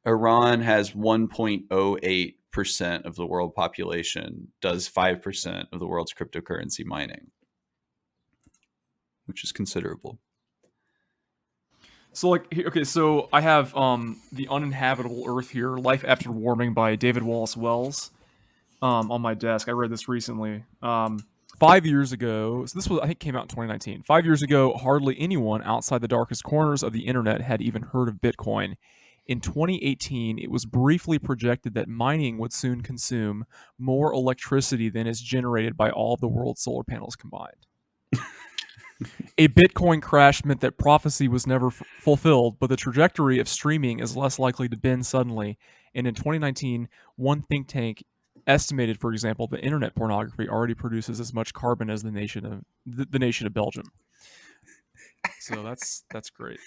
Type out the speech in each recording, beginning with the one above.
Iran has 1.08% of the world population, does 5% of the world's cryptocurrency mining, which is considerable. So okay, so I have The Uninhabitable Earth here, Life After Warming by David Wallace Wells on my desk. I read this recently. 5 years ago, so this was, I think, came out in 2019. 5 years ago, hardly anyone outside the darkest corners of the internet had even heard of Bitcoin. In 2018, it was briefly projected that mining would soon consume more electricity than is generated by all of the world's solar panels combined. A Bitcoin crash meant that prophecy was never fulfilled, but the trajectory of streaming is less likely to bend suddenly. And in 2019, one think tank estimated, for example, that internet pornography already produces as much carbon as the nation of Belgium. So that's great.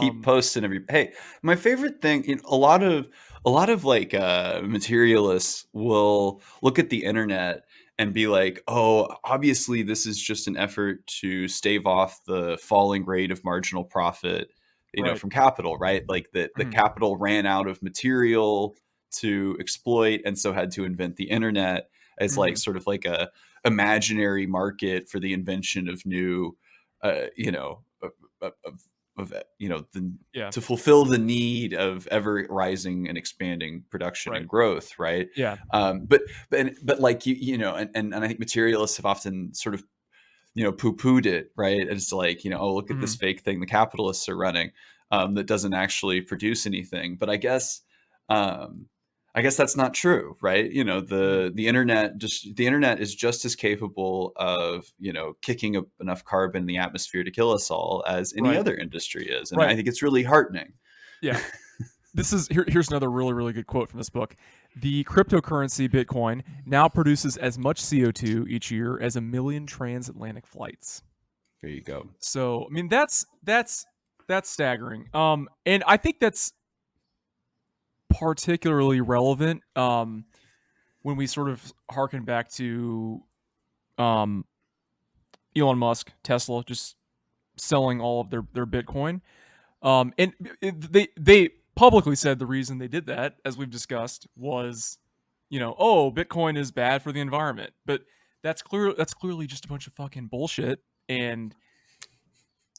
Keep posting Hey, my favorite thing, a lot of like materialists will look at the internet and be like, oh, obviously this is just an effort to stave off the falling rate of marginal profit, Right. from capital, right? Like the capital ran out of material to exploit, and so had to invent the internet as like sort of like a imaginary market for the invention of new, to fulfill the need of ever rising and expanding production and growth, right? Yeah. But like and I think materialists have often sort of poo-pooed it, right? It's like, oh, look at this fake thing the capitalists are running, that doesn't actually produce anything. But I guess that's not true, right? The internet is just as capable of kicking enough carbon in the atmosphere to kill us all as any other industry is, and I think it's really heartening. Yeah. Here's another really, really good quote from this book. The cryptocurrency Bitcoin now produces as much CO2 each year as 1 million transatlantic flights. There you go. So, I mean, that's staggering. And I think that's particularly relevant when we sort of harken back to Elon Musk, Tesla, just selling all of their Bitcoin. And they publicly said the reason they did that, as we've discussed, was, Bitcoin is bad for the environment. But that's clearly just a bunch of fucking bullshit. And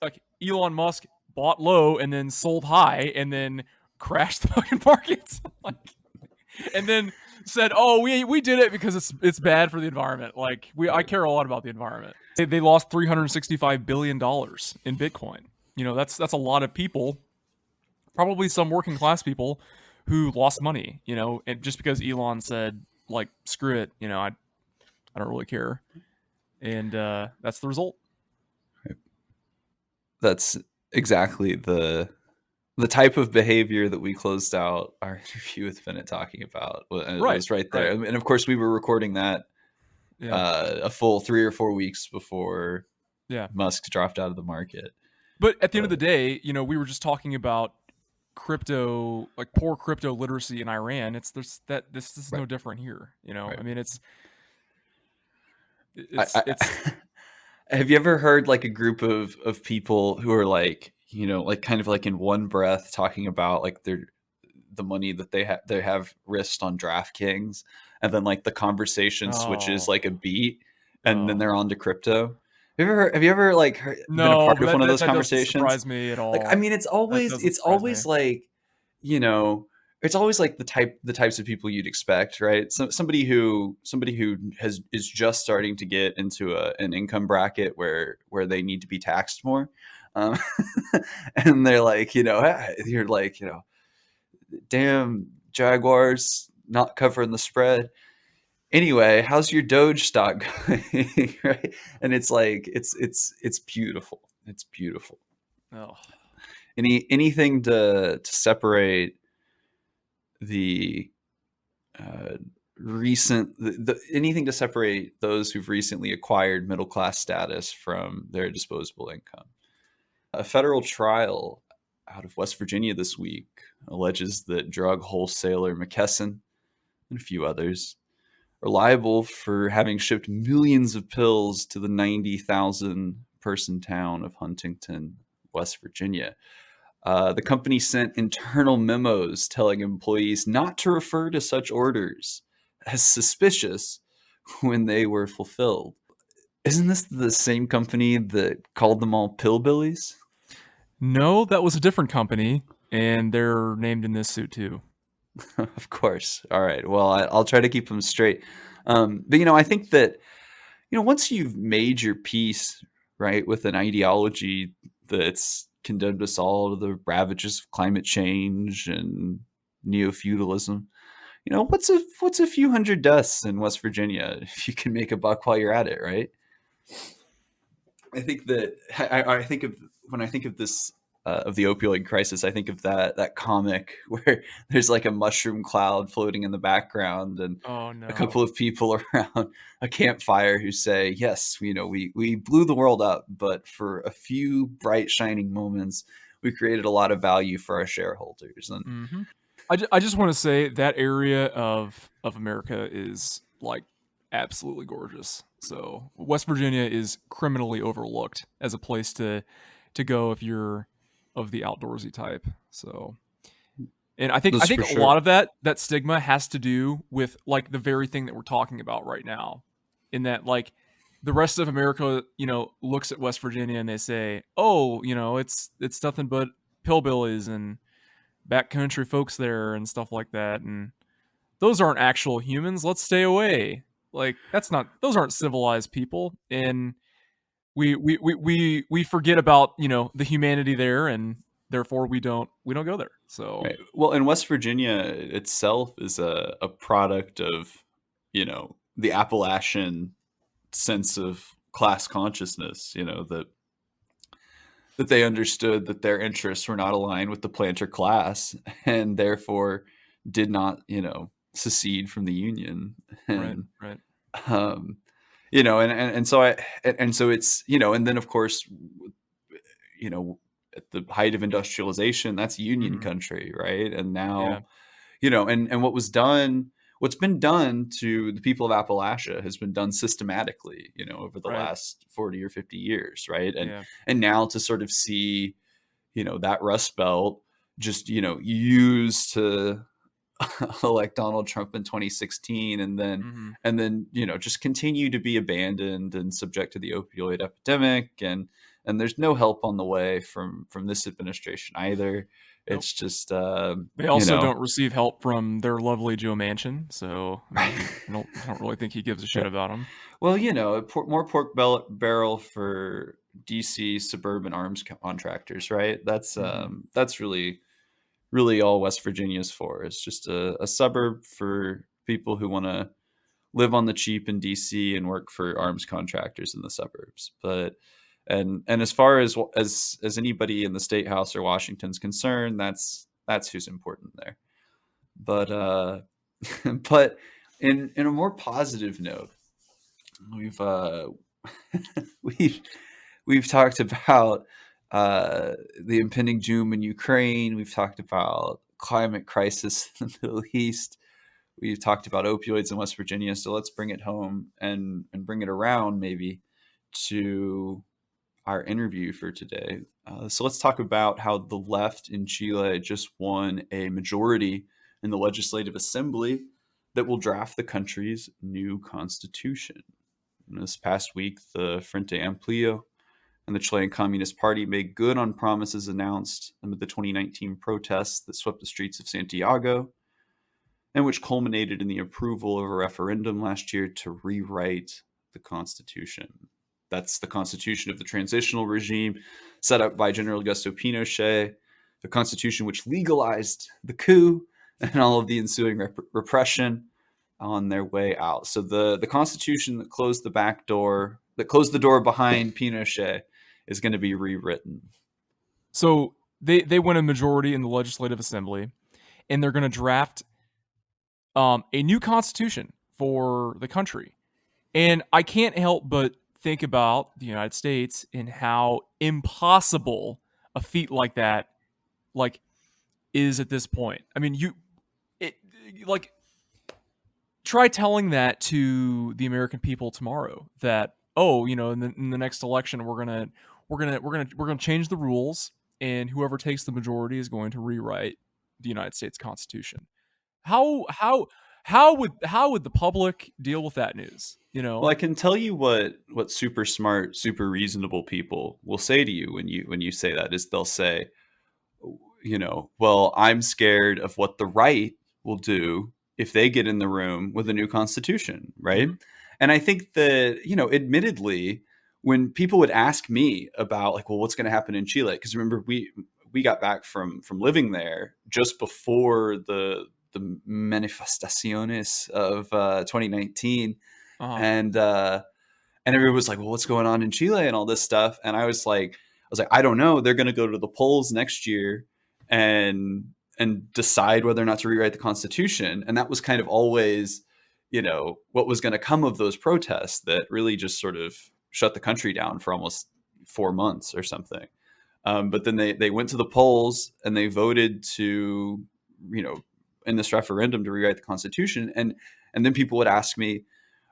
like, Elon Musk bought low and then sold high and then crashed the fucking markets. And then said, "Oh, we did it because it's bad for the environment." Like, I care a lot about the environment. They lost $365 billion in Bitcoin. That's a lot of people, probably some working class people, who lost money. And just because Elon said, like, screw it, I don't really care, and that's the result. That's exactly the type of behavior that we closed out our interview with Bennett talking about. It was right there. Right. And of course, we were recording that a full 3 or 4 weeks before Musk dropped out of the market. But at the end of the day, we were just talking about crypto, like poor crypto literacy in Iran. This is no different here. I mean, it's have you ever heard like a group of people who are like, like kind of like in one breath talking about like the money that they have risked on DraftKings, and then like the conversation switches like a beat, and then they're on to crypto? Have you ever like been a part of one of those conversations? Doesn't surprise me at all. Like, I mean, it's always like, it's always like the types of people you'd expect, right? Somebody who is just starting to get into an income bracket where they need to be taxed more, and they're like, you're like, damn, Jaguars not covering the spread. Anyway, how's your Doge stock going? Right? And it's like, it's beautiful. It's beautiful. Oh. Anything to separate the anything to separate those who've recently acquired middle class status from their disposable income. A federal trial out of West Virginia this week alleges that drug wholesaler McKesson and a few others are liable for having shipped millions of pills to the 90,000 person town of Huntington, West Virginia. The company sent internal memos telling employees not to refer to such orders as suspicious when they were fulfilled. Isn't this the same company that called them all pillbillies? No, that was a different company, and they're named in this suit too. Of course. All right. Well, I'll try to keep them straight. But I think that once you've made your peace, right, with an ideology that's condemned us all to the ravages of climate change and neo-feudalism, what's a few hundred deaths in West Virginia if you can make a buck while you're at it, right? I think that I think of when I think of this of the opioid crisis, I think of that comic where there's like a mushroom cloud floating in the background and Oh a no. couple of people around a campfire who say, "Yes, we blew the world up, but for a few bright shining moments, we created a lot of value for our shareholders." And Mm-hmm. I just want to say that area of America is like absolutely gorgeous. So West Virginia is criminally overlooked as a place to go if you're of the outdoorsy type. So, and I that's think for a lot sure. of that stigma has to do with like the very thing that we're talking about right now, in that like the rest of America, looks at West Virginia and they say, oh, it's nothing but pillbillies and backcountry folks there and stuff like that, and those aren't actual humans. Let's stay away. Like that's not those aren't civilized people, and we forget about the humanity there, and therefore we don't go there. So Right. Well, and West Virginia itself is a product of, the Appalachian sense of class consciousness, that they understood that their interests were not aligned with the planter class and therefore did not, secede from the Union. right, And right, um, and so it's, and then of course, at the height of industrialization, that's Union hmm country, right? And yeah, now, and what's been done to the people of Appalachia has been done systematically, over the right, last 40 or 50 years, right? And yeah, now to sort of see, that Rust Belt just, used to elect Donald Trump in 2016, and then hmm just continue to be abandoned and subject to the opioid epidemic, and there's no help on the way from this administration either. nope. It's just They you also know don't receive help from their lovely Joe Manchin, so I mean, I don't really think he gives a shit about them. well, more pork barrel for DC suburban arms contractors, right? Hmm That's really all West Virginia's for. It's just a suburb for people who want to live on the cheap in DC and work for arms contractors in the suburbs. But and as far as anybody in the state house or Washington's concerned, that's who's important there. But but in a more positive note, we've we've we've talked about the impending doom in Ukraine. We've talked about climate crisis in the Middle East. We've talked about opioids in West Virginia. So let's bring it home and bring it around maybe to our interview for today. So let's talk about how the left in Chile just won a majority in the Legislative Assembly that will draft the country's new constitution. And this past week, the Frente Amplio and the Chilean Communist Party made good on promises announced amid the 2019 protests that swept the streets of Santiago, and which culminated in the approval of a referendum last year to rewrite the Constitution. That's the Constitution of the transitional regime set up by General Augusto Pinochet, the Constitution which legalized the coup and all of the ensuing repression on their way out. So the Constitution that closed the back door, that closed the door behind Pinochet, is going to be rewritten. So they win a majority in the Legislative Assembly, and they're going to draft a new constitution for the country. And I can't help but think about the United States and how impossible a feat like that like is at this point. I mean, it, like try telling that to the American people tomorrow that, oh, in the next election we're gonna change the rules and whoever takes the majority is going to rewrite the United States Constitution. How would the public deal with that news? Well, I can tell you what super smart, super reasonable people will say to you when you say that is they'll say, well, I'm scared of what the right will do if they get in the room with a new constitution, right? Mm-hmm. And I think that, admittedly, when people would ask me about like, well, what's going to happen in Chile? Because remember, we got back from living there just before the manifestaciones of 2019, Uh-huh. and everyone was like, well, what's going on in Chile and all this stuff? And I was like, I don't know. They're going to go to the polls next year and decide whether or not to rewrite the Constitution. And that was kind of always, what was going to come of those protests that really just sort of shut the country down for almost 4 months or something. But then they went to the polls and they voted to, in this referendum to rewrite the Constitution. And then people would ask me,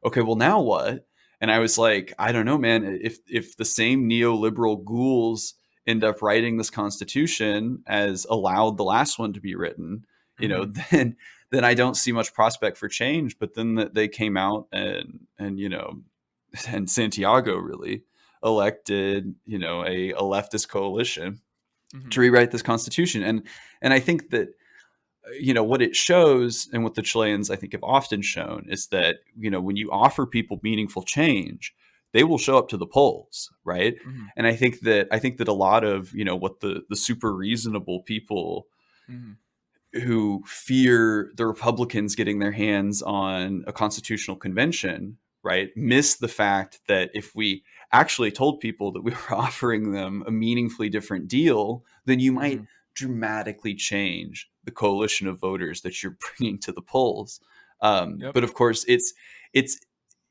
okay, well, now what? And I was like, I don't know, man. If the same neoliberal ghouls end up writing this constitution as allowed the last one to be written, Mm-hmm. then I don't see much prospect for change. But then they came out and Santiago really elected, a leftist coalition Mm-hmm. to rewrite this constitution. And I think that what it shows and what the Chileans I think have often shown is that when you offer people meaningful change, they will show up to the polls, right? Mm-hmm. And I think that a lot of what the super reasonable people Mm-hmm. who fear the Republicans getting their hands on a constitutional convention, right, miss the fact that if we actually told people that we were offering them a meaningfully different deal, then you Mm-hmm. might dramatically change the coalition of voters that you're bringing to the polls. Yep. But of course, it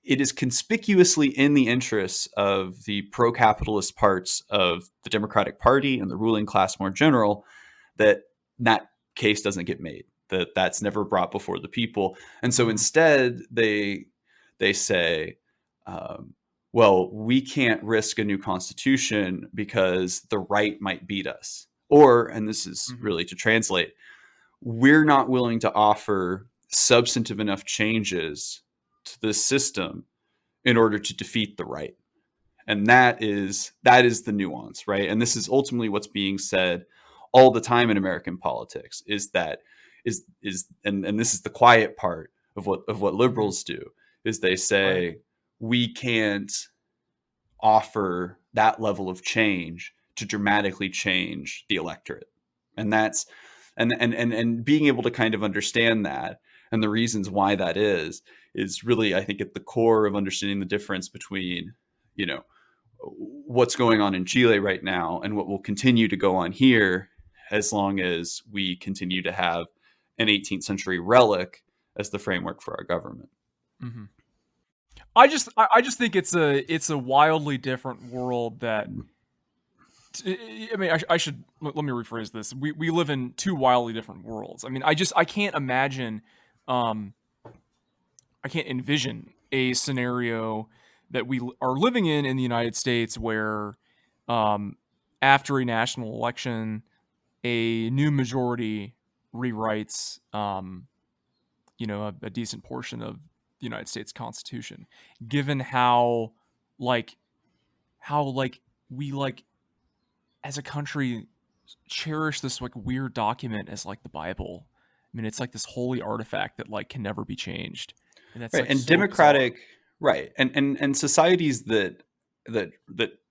is conspicuously in the interests of the pro-capitalist parts of the Democratic Party and the ruling class more general that that case doesn't get made, that's never brought before the people. And so Mm-hmm. instead they say, well, we can't risk a new constitution because the right might beat us, or, and this is Mm-hmm. really to translate, we're not willing to offer substantive enough changes to the system in order to defeat the right. And that is the nuance, right? And this is ultimately what's being said all the time in American politics, is that is and this is the quiet part of what Mm-hmm. liberals do, is they Go ahead. say we can't offer that level of change to dramatically change the electorate. And that's and being able to kind of understand that and the reasons why that is really, I think, at the core of understanding the difference between, you know, what's going on in Chile right now and what will continue to go on here as long as we continue to have an 18th century relic as the framework for our government. Mm-hmm. I just think it's a wildly different world that. I mean, I should let me rephrase this. We live in two wildly different worlds. I mean, I can't imagine, um, I can't envision a scenario that we are living in the United States where, um, after a national election, a new majority rewrites, a decent portion of the United States Constitution, given like, how we as a country cherish this like weird document as like the Bible. I mean, it's like this holy artifact that like can never be changed, and that's Right. like And so bizarre. democratic, right. And societies that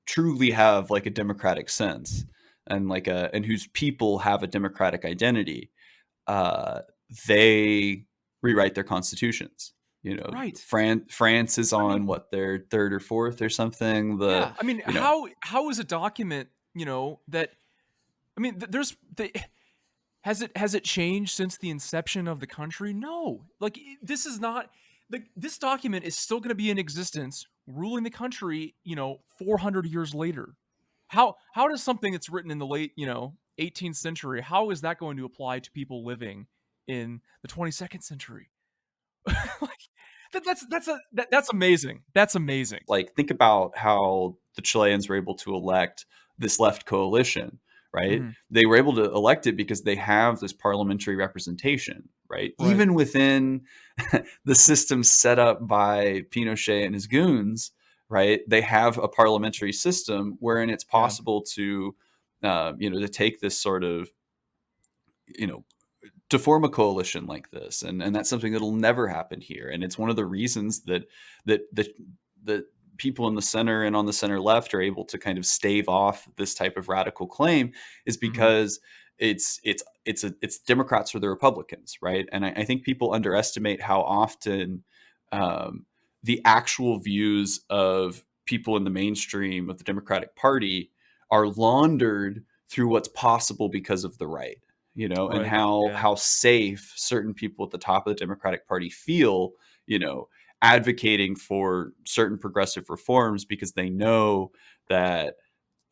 truly have like a democratic sense and and whose people have a democratic identity, uh, they rewrite their constitutions. Right. France is I on mean, what, their third or fourth or something. yeah. I mean, You know, how is a document that I mean, has it changed since the inception of the country? No. Like this is not this document is still going to be in existence, ruling the country. 400 years later. How does something that's written in the late 18th century, how is that going to apply to people living in the 22nd century? Like that's amazing. That's amazing. like, think about how the Chileans were able to elect this left coalition, right? Mm-hmm. They were able to elect it because they have this parliamentary representation, right? Right. Even within the system set up by Pinochet and his goons, right? They have a parliamentary system wherein it's Yeah. possible to, to take this sort of, you know, to form a coalition like this, and that's something that'll never happen here. And it's one of the reasons that people in the center and on the center left are able to kind of stave off this type of radical claim, is Mm-hmm. because it's Democrats or the Republicans, right? And I think people underestimate how often um, the actual views of people in the mainstream of the Democratic Party are laundered through what's possible because of the right, and Right. how Yeah. how safe certain people at the top of the Democratic Party feel, advocating for certain progressive reforms, because they know that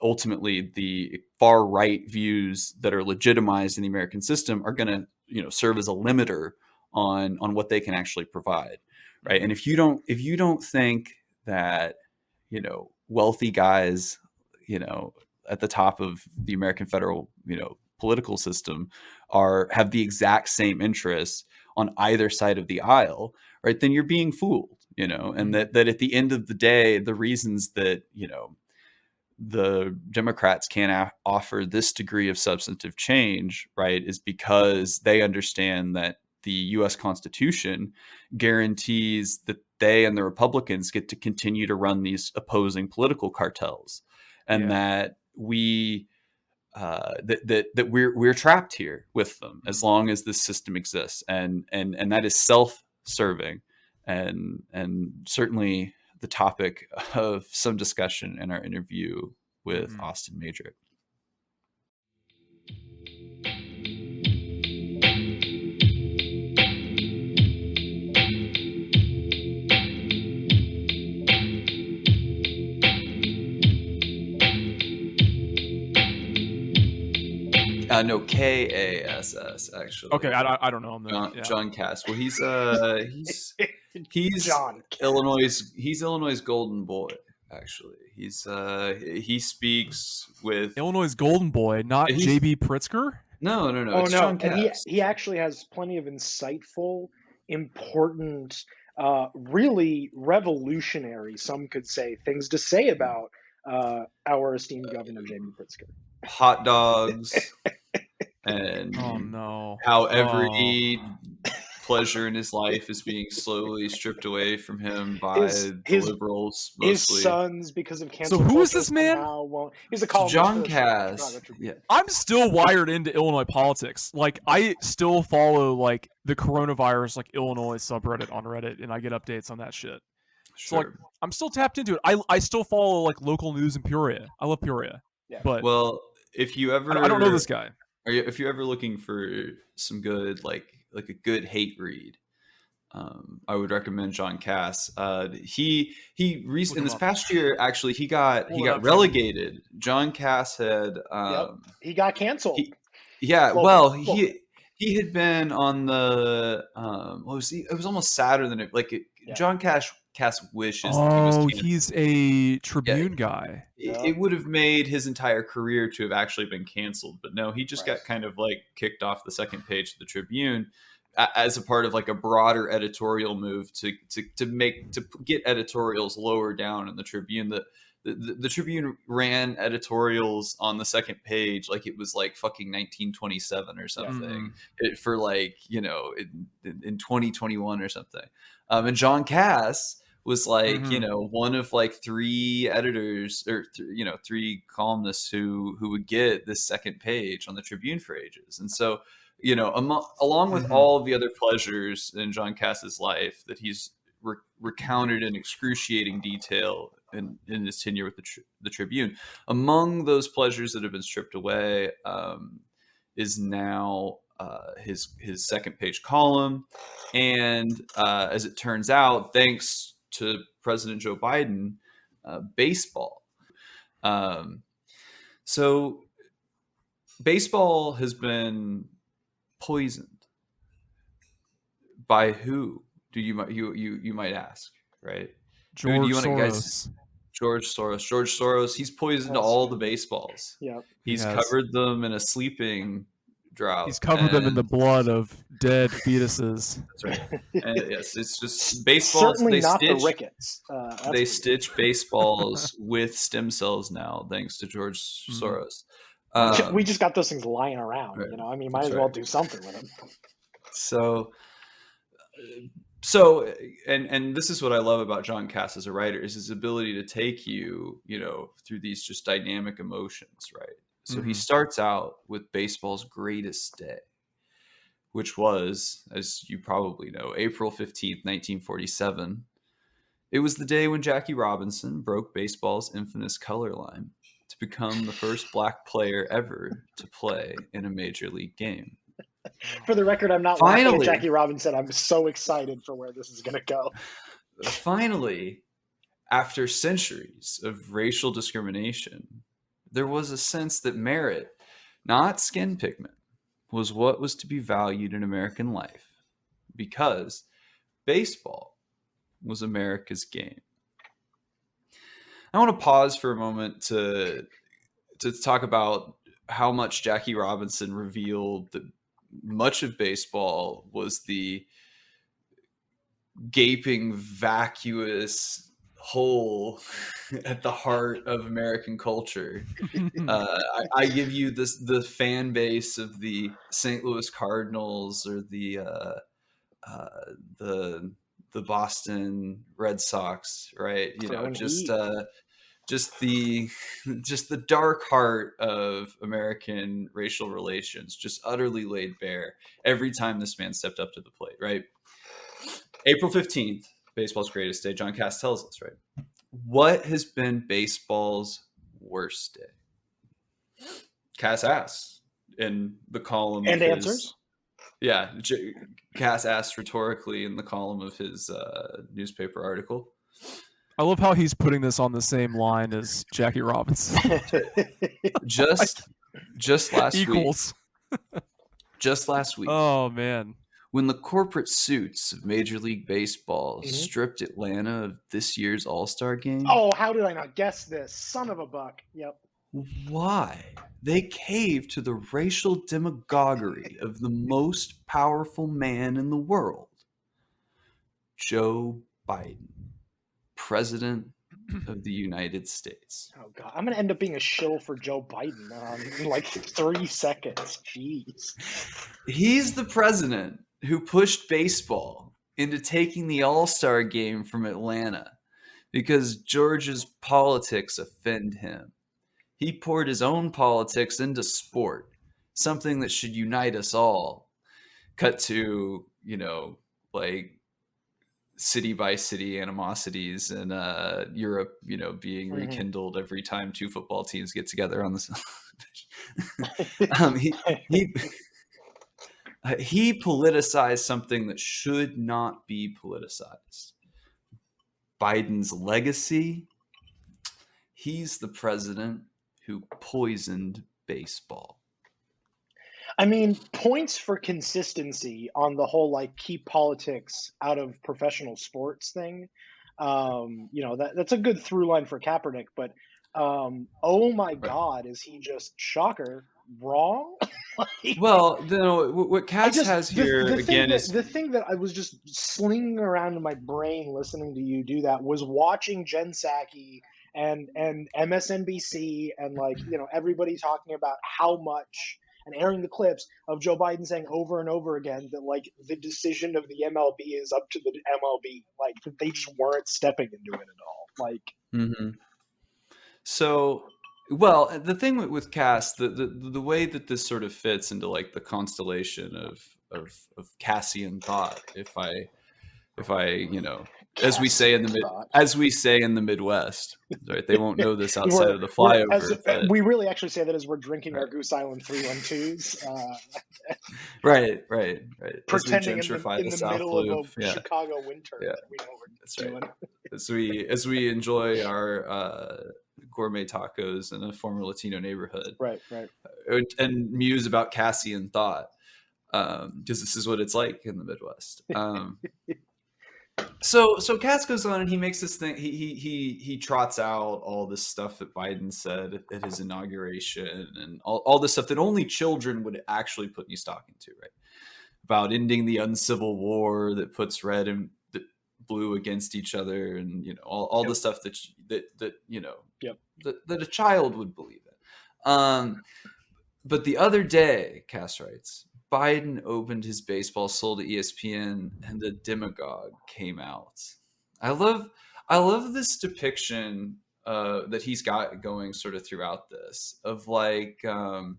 ultimately the far right views that are legitimized in the American system are going to, serve as a limiter on what they can actually provide, right? Mm-hmm. And if you don't think that, wealthy guys, at the top of the American federal, political system have the exact same interests on either side of the aisle, right? Then you're being fooled, and Mm-hmm. that at the end of the day, the reasons that, the Democrats can't offer this degree of substantive change, right, is because they understand that the U.S. Constitution guarantees that they and the Republicans get to continue to run these opposing political cartels, and Yeah. that that we're trapped here with them as Mm-hmm. long as this system exists, and that is self-serving, and certainly the topic of some discussion in our interview with Mm-hmm. Austin Mejdrich. No, Kass Okay. actually. I don't know him then. John, Yeah. John Cass. Well, he's John. Illinois' golden boy. Actually, he speaks with Illinois' golden boy, not he's J.B. Pritzker. no, Oh it's no, John and Cass. he actually has plenty of insightful, important, really revolutionary, some could say, things to say about our esteemed Governor J.B. Pritzker. Hot dogs Oh and no. how Oh. every pleasure in his life is being slowly stripped away from him by His the his liberals his mostly. sons, because of So cancel who is culture, this man? somehow won't. He's a So columnist for John the Chicago Cass, yeah, Tribune. I'm still wired into Illinois politics. Like I still follow like the coronavirus like Illinois subreddit on Reddit, and I get updates on that shit. So like sure. I'm still tapped into it. I still follow like local news in Peoria. I love Peoria, Yeah. but Well, if you I don't know ever this guy. if you're ever looking for some good like a good hate read, I would recommend John Cass. Look In him this up. past year, actually, he Pull it got up, Jim. relegated. John Cass had Yep. He got canceled he yeah, globally. well, he had been on the what was he? It was almost sadder than it. Yeah. John Cass wishes that he was Oh, canceled. he's a Yeah, Tribune guy. Yep. it would have made his entire career to have actually been canceled, but no, he just Right. got kind of like kicked off the second page of the Tribune as a part of like a broader editorial move to get editorials lower down in the Tribune. The Tribune ran editorials on the second page like it was like fucking 1927 or Yeah. something, Mm-hmm. for like, in 2021 or something. And John Cass was like, Mm-hmm. one of like three editors or three columnists who would get this second page on the Tribune for ages. And so, along with Mm-hmm. all of the other pleasures in John Cass's life that he's recounted in excruciating detail in his tenure with the Tribune, among those pleasures that have been stripped away, is now his second page column, and as it turns out, thanks to President Joe Biden, baseball. So baseball has been poisoned by who? Do you might ask, right? Who do George you want to guys? Soros. George Soros. George Soros, he's poisoned all the baseballs. Yeah. He's covered them in a sleeping drought. He's covered them in the blood of dead fetuses. That's right. And yes, it's just baseballs. Certainly not the rickets. They stitch baseballs with stem cells now, thanks to George Soros. We just got those things lying around. Right. You know, I mean, might as well do something with them. So, and this is what I love about John Cass as a writer, is his ability to take you, through these just dynamic emotions, right? So he starts out with baseball's greatest day, which was, as you probably know, April 15th, 1947. It was the day when Jackie Robinson broke baseball's infamous color line to become the first black player ever to play in a major league game. For the record, I'm not laughing at Jackie Robinson. I'm so excited for where this is going to go. Finally, after centuries of racial discrimination, there was a sense that merit, not skin pigment, was what was to be valued in American life, because baseball was America's game. I want to pause for a moment to talk about how much Jackie Robinson revealed that much of baseball was the gaping, vacuous hole at the heart of American culture. I give you the fan base of the St. Louis Cardinals or the Boston Red Sox, right? Just the dark heart of American racial relations, just utterly laid bare every time this man stepped up to the plate, right? April 15th, baseball's greatest day. John Cass tells us, right? What has been baseball's worst day? Cass asks in the column and of answers. Yeah, Cass asks rhetorically in the column of his newspaper article. I love how he's putting this on the same line as Jackie Robinson. just last Equals. week. Just last week. Oh, man. When the corporate suits of Major League Baseball stripped Atlanta of this year's All-Star game. Oh, how did I not guess this? Son of a buck. Yep. Why? They caved to the racial demagoguery of the most powerful man in the world, Joe Biden, President of the United States. Oh, God. I'm going to end up being a shill for Joe Biden in like 3 seconds. Jeez. He's the president who pushed baseball into taking the All-Star game from Atlanta because Georgia's politics offend him. He poured his own politics into sport, something that should unite us all. Cut to, like city by city animosities in Europe, being rekindled every time two football teams get together on the he politicized something that should not be politicized. Biden's legacy. He's the president who poisoned baseball. I mean, points for consistency on the whole, like, keep politics out of professional sports thing. That's a good through line for Kaepernick, but oh my God, is he just, shocker, wrong? Well, what Cass has here again is the thing that I was just slinging around in my brain listening to you do that was watching Jen Psaki and MSNBC and everybody talking about how much, and airing the clips of Joe Biden saying over and over again that the decision of the MLB is up to the MLB, that they just weren't stepping into it at all. So, well, the thing with Cass, the way that this sort of fits into the constellation of Cassian thought, if I as we say in the Midwest, right? They won't know this outside of the flyover. We really actually say that as we're drinking our Goose Island 312s. Right. Pretending in the middle of a Chicago winter. Yeah, we know what that's doing. Right. As we enjoy our gourmet tacos in a former Latino neighborhood. Right. And muse about Cassian thought, because this is what it's like in the Midwest. So Cass goes on and he makes this thing. He trots out all this stuff that Biden said at his inauguration, and all this stuff that only children would actually put any stock into, right? About ending the uncivil war that puts red and blue against each other, and all the stuff that that a child would believe in. But the other day, Cass writes, Biden opened his baseball soul to ESPN, and the demagogue came out. I love this depiction that he's got going sort of throughout this of Biden,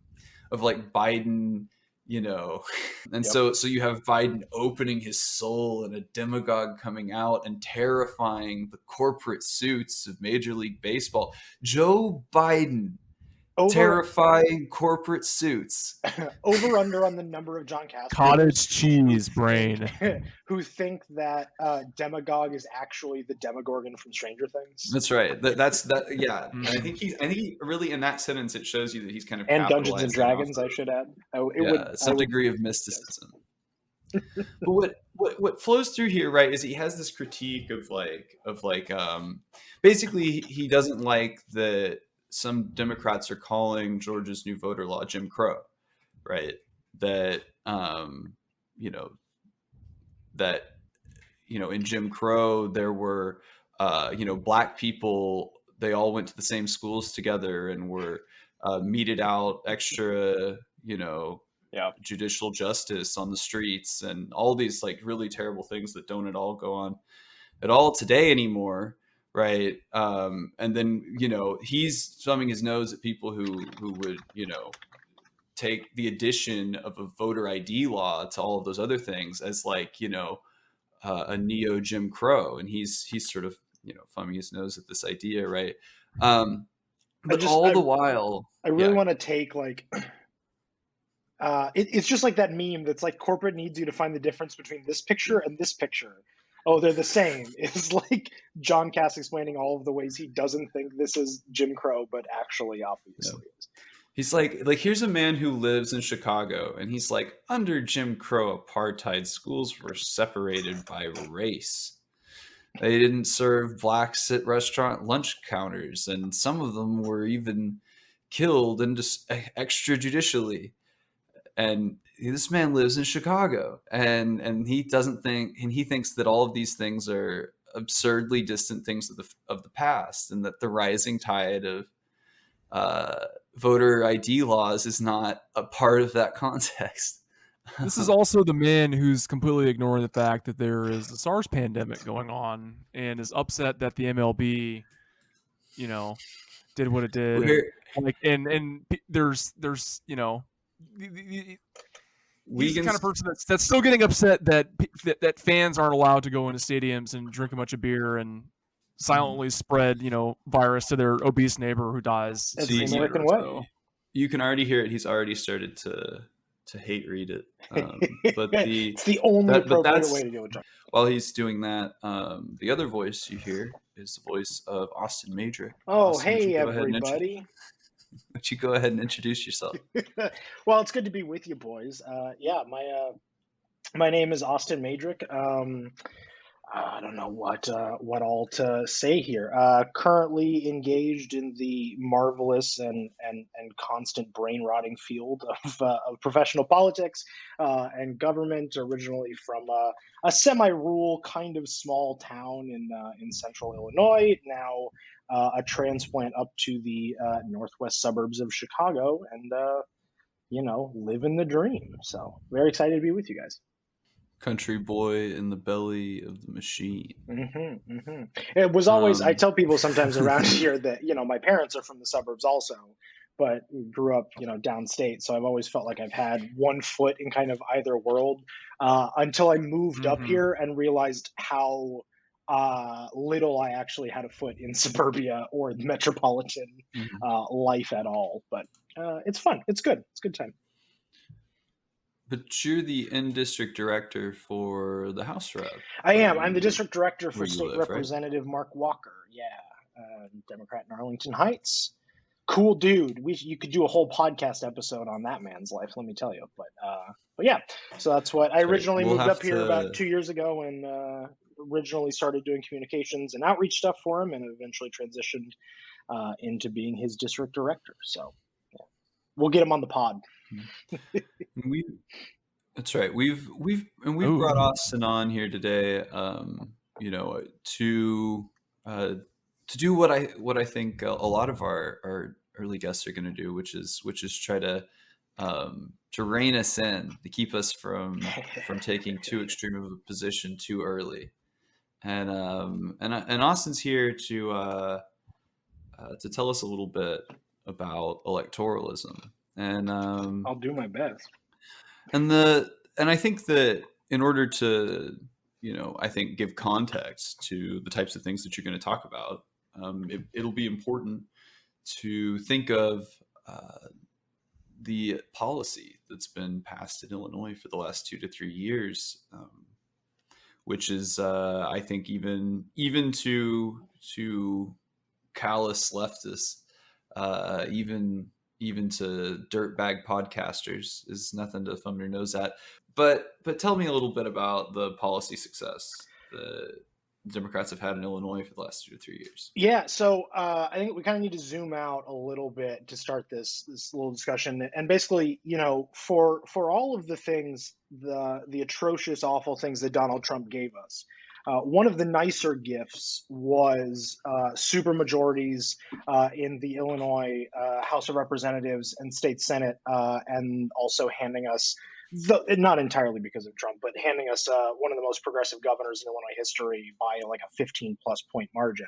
and so you have Biden opening his soul and a demagogue coming out and terrifying the corporate suits of Major League Baseball. Joe Biden. Terrifying corporate suits. Over under on the number of John Castro cottage cheese brain who think that demagogue is actually the Demogorgon from Stranger Things. That's right. That's yeah. And I think he really, in that sentence, it shows you that he's kind of and Dungeons and Dragons. I should add. Some degree of mysticism. But what flows through here, right, is he has this critique of basically he doesn't like that some Democrats are calling Georgia's new voter law Jim Crow, right? That in Jim Crow there were black people. They all went to the same schools together and were meted out extra judicial justice on the streets and all these really terrible things that don't at all go on at all today anymore. Right. And then, he's thumbing his nose at people who would, take the addition of a voter ID law to all of those other things as a neo Jim Crow. And he's sort of, thumbing his nose at this idea. Right. But the while, I really want to take it's just like that meme that's like corporate needs you to find the difference between this picture and this picture. Oh, they're the same. It's like John Cass explaining all of the ways he doesn't think this is Jim Crow, but actually obviously is. He's like here's a man who lives in Chicago, and he's like, under Jim Crow apartheid, schools were separated by race. They didn't serve blacks at restaurant lunch counters, and some of them were even killed and just extrajudicially. And this man lives in Chicago, and he doesn't think, and he thinks that all of these things are absurdly distant things of the past, and that the rising tide of voter ID laws is not a part of that context. This is also the man who's completely ignoring the fact that there is a SARS pandemic going on, and is upset that the MLB, did what it did. And there's he's the kind of person that's still getting upset that fans aren't allowed to go into stadiums and drink a bunch of beer and silently spread virus to their obese neighbor who dies. That's the American way. You can already hear it. He's already started to hate read it. But it's the only appropriate way to do it. While he's doing that, the other voice you hear is the voice of Austin Mejdrich. Oh, Austin, hey everybody. Would you go ahead and introduce yourself? Well, it's good to be with you, boys. My name is Austin Mejdrich. I don't know what all to say here. Currently engaged in the marvelous and constant brain rotting field of professional politics and government. Originally from a semi-rural kind of small town in central Illinois. Now a transplant up to the northwest suburbs of Chicago, and living the dream. So very excited to be with you guys. Country boy in the belly of the machine. Mm-hmm, mm-hmm. It was always, I tell people sometimes around here that, my parents are from the suburbs also, but we grew up, downstate. So I've always felt like I've had one foot in kind of either world until I moved up here and realized how little I actually had a foot in suburbia or metropolitan life at all. But it's fun. It's good. It's a good time. But you're the in-district director for the House rep. I am. I'm the district director for State Representative right? Mark Walker. Yeah, Democrat in Arlington Heights. Cool dude. You could do a whole podcast episode on that man's life, let me tell you. But yeah, so that's what I originally moved up here about 2 years ago and originally started doing communications and outreach stuff for him, and eventually transitioned into being his district director. So yeah, we'll get him on the pod. That's right. We've brought Austin on here today, to do what I think a lot of our early guests are going to do, which is try to rein us in, to keep us from taking too extreme of a position too early. And Austin's here to tell us a little bit about electoralism. And I'll do my best. And I think that in order to, I think give context to the types of things that you're going to talk about, it'll be important to think of the policy that's been passed in Illinois for the last 2 to 3 years, which is, I think, even to callous leftists, even to dirtbag podcasters, is nothing to thumb your nose at. But tell me a little bit about the policy success the Democrats have had in Illinois for the last 2 to 3 years. Yeah, so I think we kind of need to zoom out a little bit to start this little discussion. And basically, for all of the things, the atrocious, awful things that Donald Trump gave us, one of the nicer gifts was super majorities in the Illinois House of Representatives and State Senate, and also handing us, not entirely because of Trump, but handing us one of the most progressive governors in Illinois history by like a 15-plus point margin.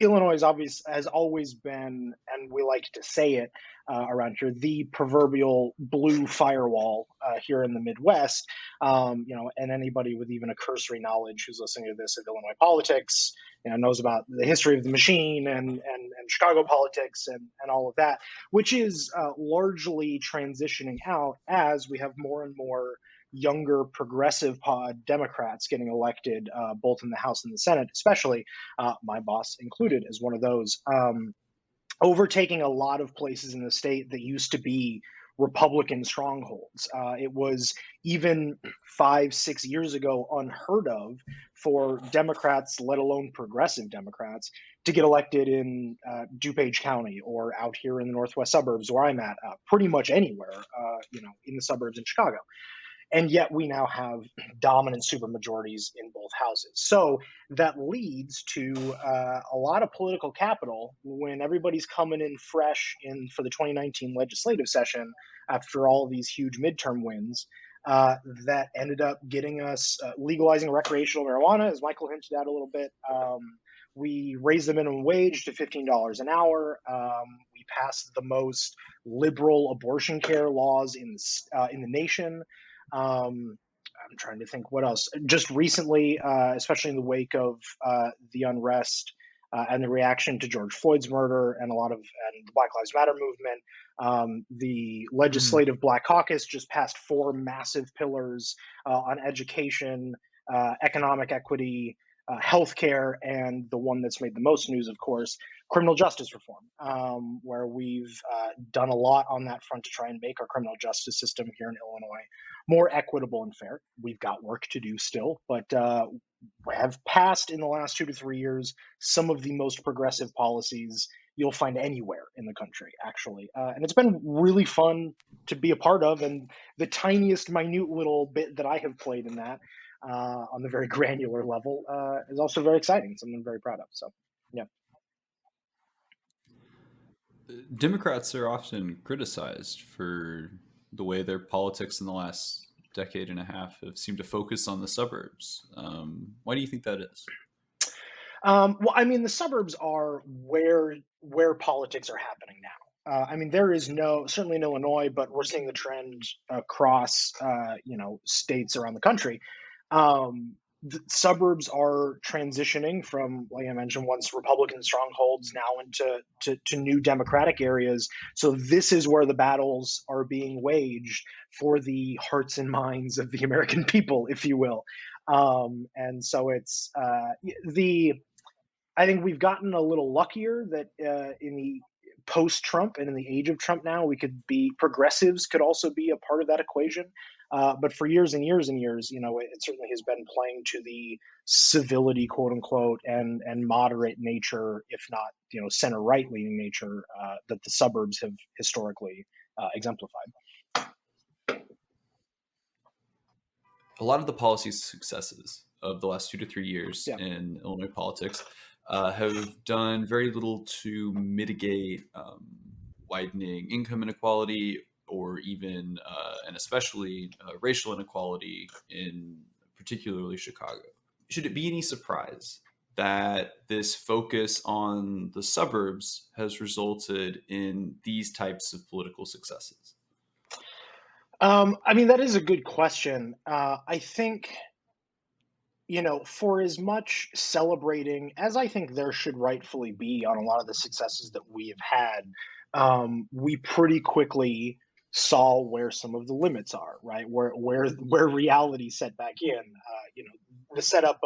Illinois has always been, and we like to say it around here, the proverbial blue firewall here in the Midwest. And anybody with even a cursory knowledge who's listening to this of Illinois politics, knows about the history of the machine and Chicago politics and all of that, which is largely transitioning out as we have more and more younger progressive pod Democrats getting elected, both in the House and the Senate, especially my boss included as one of those, overtaking a lot of places in the state that used to be Republican strongholds. It was even 5-6 years ago unheard of for Democrats, let alone progressive Democrats, to get elected in DuPage County or out here in the northwest suburbs where I'm at, pretty much anywhere, in the suburbs in Chicago. And yet we now have dominant supermajorities in both houses. So that leads to a lot of political capital when everybody's coming in fresh for the 2019 legislative session after all of these huge midterm wins, that ended up getting us legalizing recreational marijuana, as Michael hinted at a little bit. We raised the minimum wage to $15 an hour. We passed the most liberal abortion care laws in the nation. I'm trying to think what else. Just recently, especially in the wake of the unrest and the reaction to George Floyd's murder and the Black Lives Matter movement, the Legislative Black Caucus just passed 4 massive pillars on education, economic equity, healthcare, and the one that's made the most news, of course, criminal justice reform, where we've done a lot on that front to try and make our criminal justice system here in Illinois more equitable and fair. We've got work to do still, but have passed in the last 2 to 3 years some of the most progressive policies you'll find anywhere in the country, actually. And it's been really fun to be a part of, and the tiniest, minute little bit that I have played in that, on the very granular level, is also very exciting. Something I'm very proud of. So, yeah. Democrats are often criticized for the way their politics in the last decade and a half have seemed to focus on the suburbs. Why do you think that is? Well, I mean, the suburbs are where politics are happening now. There is certainly in Illinois, but we're seeing the trend across, states around the country. The suburbs are transitioning from, like I mentioned, once Republican strongholds now into new Democratic areas. So this is where the battles are being waged for the hearts and minds of the American people, if you will. And so it's I think we've gotten a little luckier that in the post-Trump and in the age of Trump now, progressives could also be a part of that equation. But for years and years and years, it certainly has been playing to the civility, quote unquote, and moderate nature, if not, center right leaning nature that the suburbs have historically exemplified. A lot of the policy successes of the last 2 to 3 years Yeah. in Illinois politics have done very little to mitigate widening income inequality, or even and especially racial inequality in particularly Chicago. Should it be any surprise that this focus on the suburbs has resulted in these types of political successes? I mean, that is a good question. I think, for as much celebrating as I think there should rightfully be on a lot of the successes that we have had, we pretty quickly saw where some of the limits are, right? Where reality set back in. The setup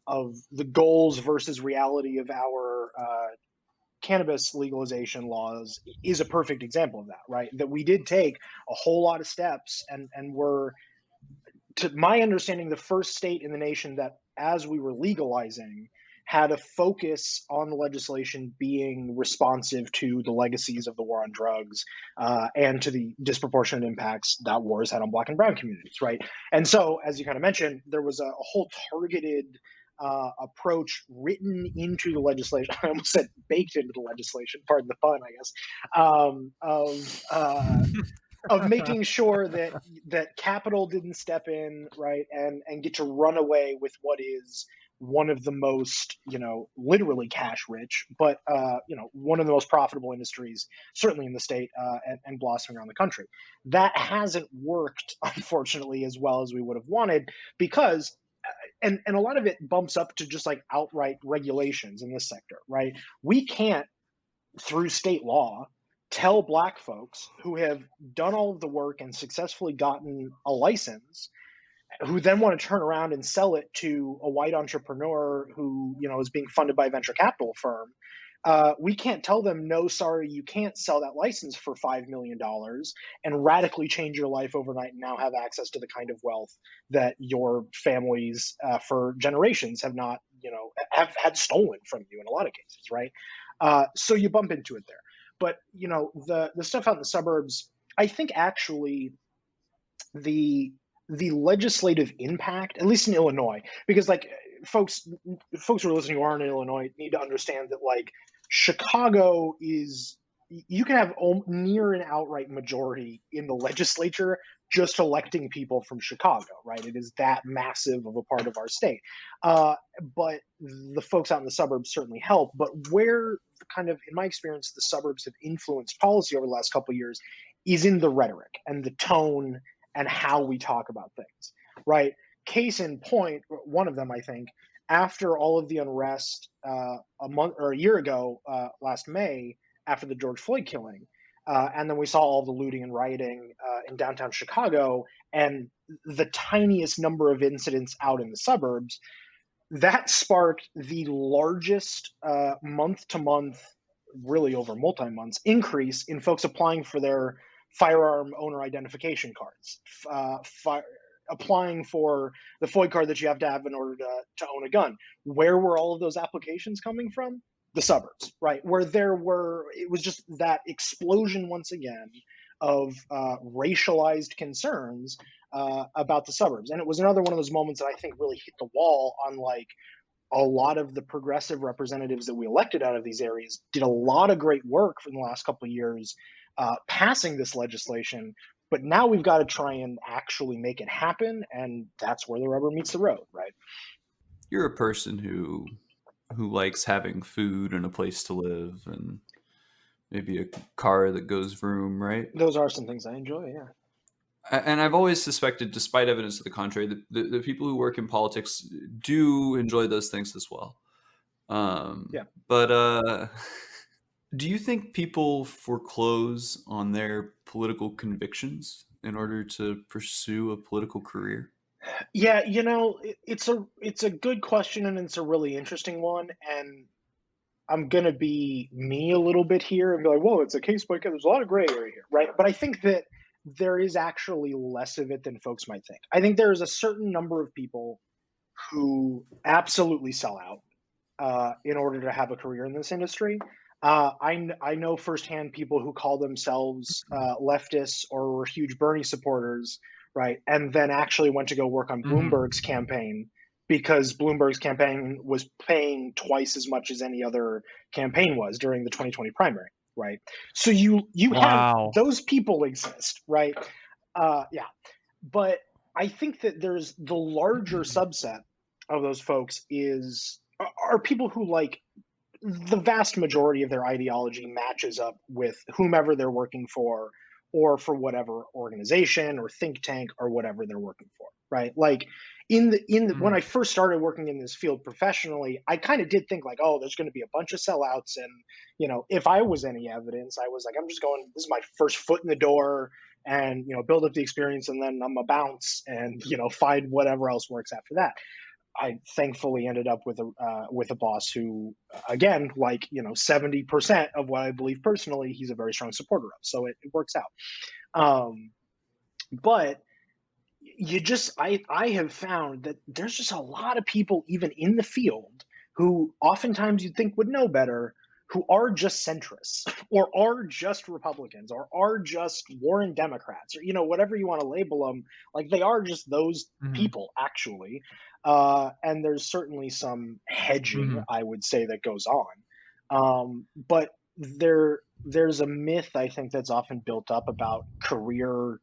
of the goals versus reality of our cannabis legalization laws is a perfect example of that, right? That we did take a whole lot of steps and were, to my understanding, the first state in the nation that, as we were legalizing, had a focus on the legislation being responsive to the legacies of the war on drugs and to the disproportionate impacts that wars had on Black and Brown communities, right? And so, as you kind of mentioned, there was a whole targeted approach written into the legislation. I almost said baked into the legislation, pardon the pun, I guess, of making sure that capital didn't step in, right, and get to run away with what is one of the most, literally cash rich, but one of the most profitable industries, certainly in the state and blossoming around the country. That hasn't worked, unfortunately, as well as we would have wanted, because and a lot of it bumps up to just like outright regulations in this sector, right? We can't, through state law, tell Black folks who have done all of the work and successfully gotten a license, who then want to turn around and sell it to a white entrepreneur who is being funded by a venture capital firm. We can't tell them, no, sorry, you can't sell that license for $5 million and radically change your life overnight and now have access to the kind of wealth that your families for generations have not, have had stolen from you in a lot of cases, right? So you bump into it there. But, the stuff out in the suburbs, I think actually the legislative impact, at least in Illinois, because like folks who are listening who aren't in Illinois need to understand that like Chicago is, you can have near an outright majority in the legislature just electing people from Chicago, right? It is that massive of a part of our state. But the folks out in the suburbs certainly help. But where kind of, in my experience, the suburbs have influenced policy over the last couple of years is in the rhetoric and the tone and how we talk about things, right? Case in point, one of them, I think, after all of the unrest a month or a year ago, last May, after the George Floyd killing, and then we saw all the looting and rioting in downtown Chicago and the tiniest number of incidents out in the suburbs, that sparked the largest month-to-month, really over multi-months, increase in folks applying for their firearm owner identification cards, applying for the FOID card that you have to have in order to own a gun. Where were all of those applications coming from? The suburbs, right? Where it was just that explosion once again of racialized concerns about the suburbs. And it was another one of those moments that I think really hit the wall on like a lot of the progressive representatives that we elected out of these areas did a lot of great work for the last couple of years passing this legislation, but now we've got to try and actually make it happen, and that's where the rubber meets the road, right? You're a person who likes having food and a place to live and maybe a car that goes vroom, right? Those are some things I enjoy, yeah. And I've always suspected, despite evidence to the contrary, that the people who work in politics do enjoy those things as well. Yeah. But do you think people foreclose on their political convictions in order to pursue a political career? Yeah, it's a good question, and it's a really interesting one. And I'm gonna be me a little bit here and be like, "Whoa, it's a case by case. There's a lot of gray area here, right?" But I think that there is actually less of it than folks might think. I think there is a certain number of people who absolutely sell out in order to have a career in this industry. I know firsthand people who call themselves leftists or were huge Bernie supporters, right? And then actually went to go work on Bloomberg's campaign because Bloomberg's campaign was paying twice as much as any other campaign was during the 2020 primary, right? So you have those people exist, right? Yeah, but I think that there's the larger subset of those folks are people who, like, the vast majority of their ideology matches up with whomever they're working for or for whatever organization or think tank or whatever they're working for, right? Like when I first started working in this field professionally, I kind of did think like, oh, there's going to be a bunch of sellouts, and if I was any evidence, I was like, I'm just going, this is my first foot in the door, and build up the experience, and then I'm a bounce, and find whatever else works after that. I thankfully ended up with a boss who, again, like 70% of what I believe personally, he's a very strong supporter of. So it works out. But I have found that there's just a lot of people, even in the field, who oftentimes you'd think would know better, who are just centrists or are just Republicans or are just Warren Democrats, or whatever you want to label them. Like, they are just those people, actually. And there's certainly some hedging, I would say, that goes on. But there's a myth, I think, that's often built up about career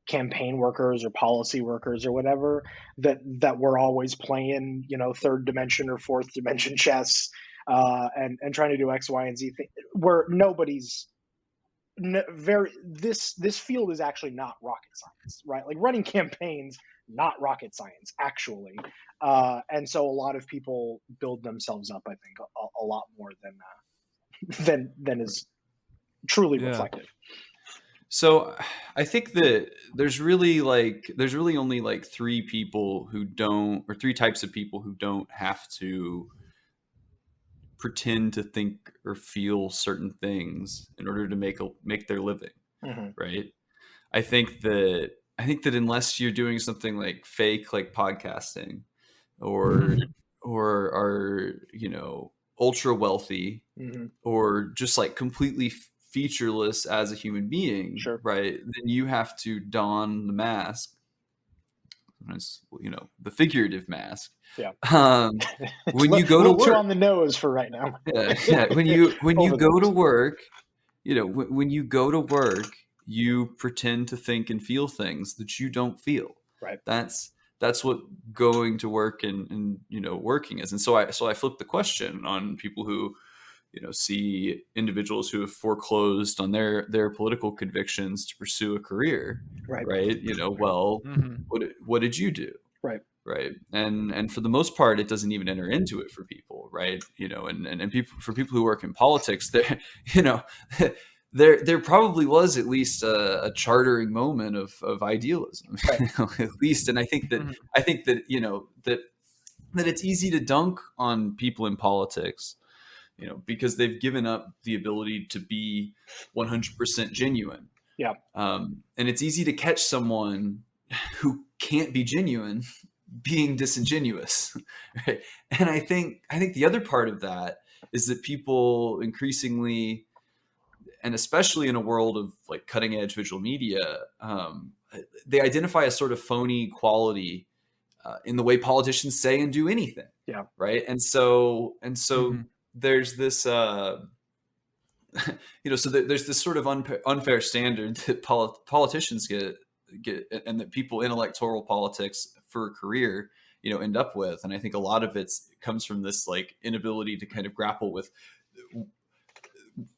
campaign workers or policy workers or whatever, that we're always playing third dimension or fourth dimension chess, and trying to do X, Y, and Z thing, where this field is actually not rocket science, right? Like, running campaigns, not rocket science, actually. And so a lot of people build themselves up, I think, a lot more than is truly reflective. So I think that there's really only like three types of people who don't have to pretend to think or feel certain things in order to make their living, right? I think that unless you're doing something like fake, like podcasting, or are ultra wealthy, or just like completely featureless as a human being, right? Then you have to don the mask, the figurative mask. Yeah. When you go to work, too on the nose for right now. yeah. When you go to work, when you go to work, you pretend to think and feel things that you don't feel. Right. That's what going to work and working is. And so I flip the question on people who see individuals who have foreclosed on their political convictions to pursue a career, right? Well, what did you do? Right. And for the most part, it doesn't even enter into it for people, right? And for people who work in politics, there probably was at least a chartering moment of idealism, at least. And I think that that it's easy to dunk on people in politics, because they've given up the ability to be 100% genuine. Yeah. And it's easy to catch someone who can't be genuine being disingenuous. Right? And I think the other part of that is that people increasingly, and especially in a world of like cutting edge visual media, they identify a sort of phony quality in the way politicians say and do anything. Yeah. Right. And so there's this, so there's this sort of unfair standard that politicians get, and that people in electoral politics for a career, end up with. And I think a lot of it comes from this like inability to kind of grapple with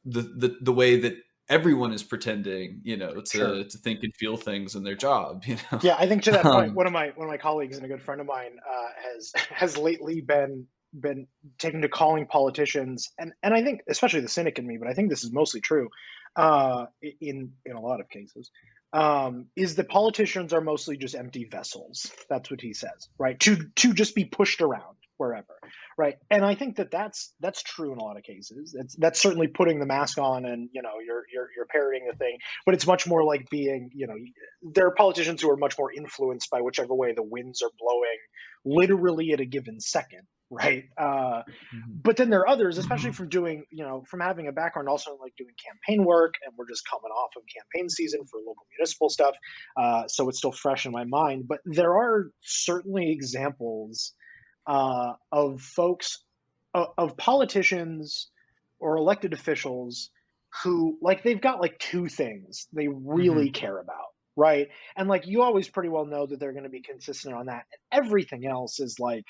the way that everyone is pretending, to think and feel things in their job. Yeah, I think to that point, one of my colleagues and a good friend of mine has lately been taken to calling politicians, and I think especially the cynic in me, but I think this is mostly true in a lot of cases, is that politicians are mostly just empty vessels. That's what he says, right? To just be pushed around wherever. right? And I think that that's true in a lot of cases. That's certainly putting the mask on, and you're parroting the thing, but it's much more like being, there are politicians who are much more influenced by whichever way the winds are blowing, literally at a given second, right? Mhm. But then there are others, especially from doing, from having a background also in like doing campaign work, and we're just coming off of campaign season for local municipal stuff, so it's still fresh in my mind. But there are certainly examples of folks, of politicians or elected officials who, like, they've got like two things they really Mhm. care about, right? And like you always pretty well know that they're going to be consistent on that, and everything else is like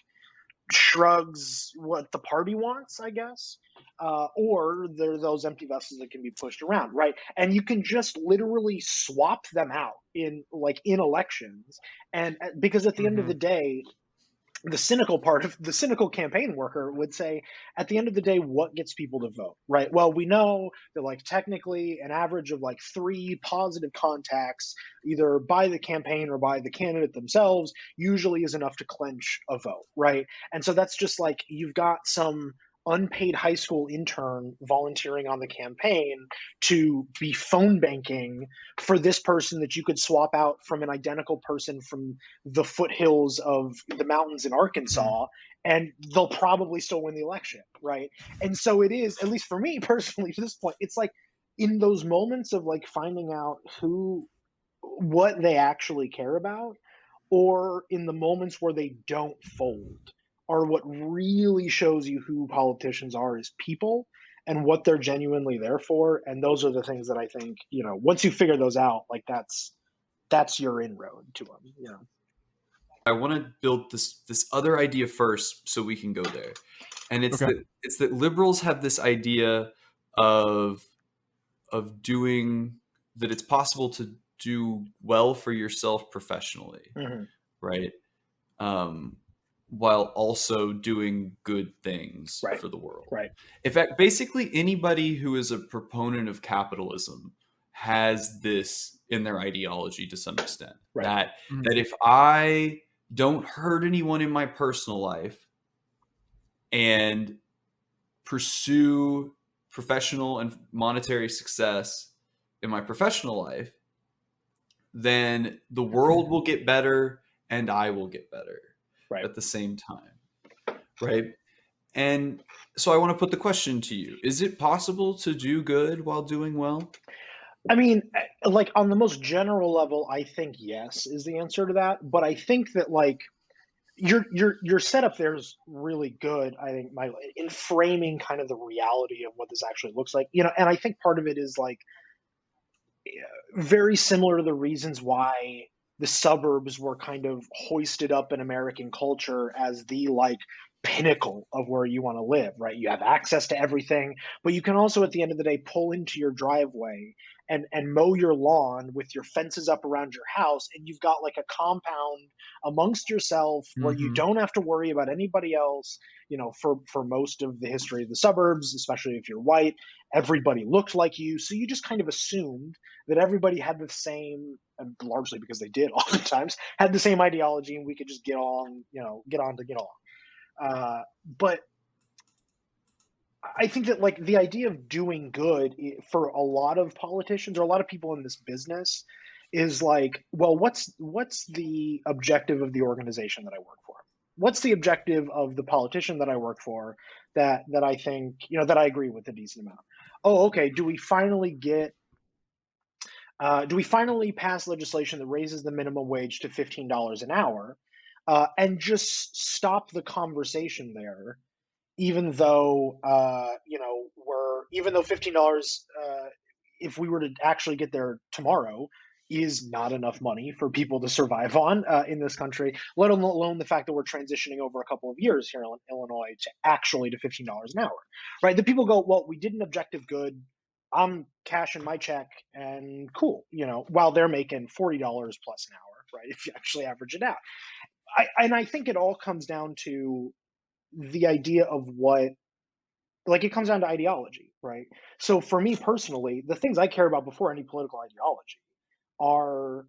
shrugs what the party wants, I guess. Or they're those empty vessels that can be pushed around, right? And you can just literally swap them out in elections, and because at the end of the Mhm. day, the cynical campaign worker would say, at the end of the day, what gets people to vote, right? Well, we know that like technically an average of like 3 positive contacts, either by the campaign or by the candidate themselves, usually is enough to clinch a vote, right? And so that's just like, you've got some unpaid high school intern volunteering on the campaign to be phone banking for this person that you could swap out from an identical person from the foothills of the mountains in Mhm. Arkansas, and they'll probably still win the election, right? And so it is, at least for me personally, to this point, it's like in those moments of like finding out what they actually care about, or in the moments where they don't fold, are what really shows you who politicians are as people and what they're genuinely there for. And those are the things that I think, once you figure those out, like that's your inroad to them. I want to build this other idea first so we can go there. And Okay. it's that liberals have this idea of doing that it's possible to do well for yourself professionally, Hmm. right? Um, while also doing good things Right. for the world. Right. In fact, basically anybody who is a proponent of capitalism has this in their ideology to some extent. Right. Mhm. That if I don't hurt anyone in my personal life and pursue professional and monetary success in my professional life, then the world will get better and I will get better Right. at the same time, right? And so I want to put the question to you. Is it possible to do good while doing well? I mean, like on the most general level, I think yes is the answer to that. But I think that like your setup there is really good. I think my in framing kind of the reality of what this actually looks like, and I think part of it is like very similar to the reasons why the suburbs were kind of hoisted up in American culture as the like pinnacle of where you want to live, right? You have access to everything, but you can also at the end of the day pull into your driveway and mow your lawn with your fences up around your house, and you've got like a compound amongst yourself where you Mhm. don't have to worry about anybody else. For most of the history of the suburbs, especially if you're white, everybody looked like you, so you just kind of assumed that everybody had the same, and largely because they did oftentimes, had the same ideology, and we could just get along. But I think that like the idea of doing good for a lot of politicians or a lot of people in this business is like, well, what's the objective of the organization that I work for? What's the objective of the politician that I work for that I think, that I agree with a decent amount? Oh, okay. Do we finally pass legislation that raises the minimum wage to $15 an hour, and just stop the conversation there? Even though even though $15, if we were to actually get there tomorrow, is not enough money for people to survive on in this country. Let alone the fact that we're transitioning over a couple of years here in Illinois to actually to $15 an hour, right? The people go, well, we did an objective good. I'm cashing my check and cool, while they're making $40 plus an hour, right? If you actually average it out, and I think it all comes down to the idea of what, like, it comes down to ideology, right? So for me personally, the things I care about before any political ideology are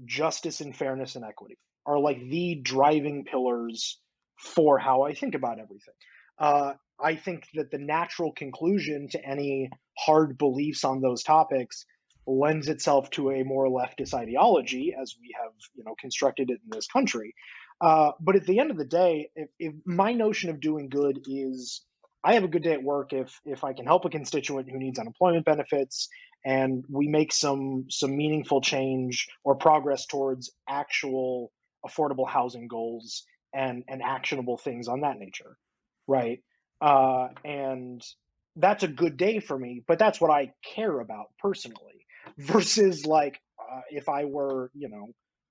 justice and fairness and equity, are like the driving pillars for how I think about everything. I think that the natural conclusion to any hard beliefs on those topics lends itself to a more leftist ideology, as we have, constructed it in this country. But at the end of the day, if my notion of doing good is, I have a good day at work if I can help a constituent who needs unemployment benefits, and we make some meaningful change or progress towards actual affordable housing goals and actionable things on that nature, right? And that's a good day for me, but that's what I care about personally. Versus, like, if I were,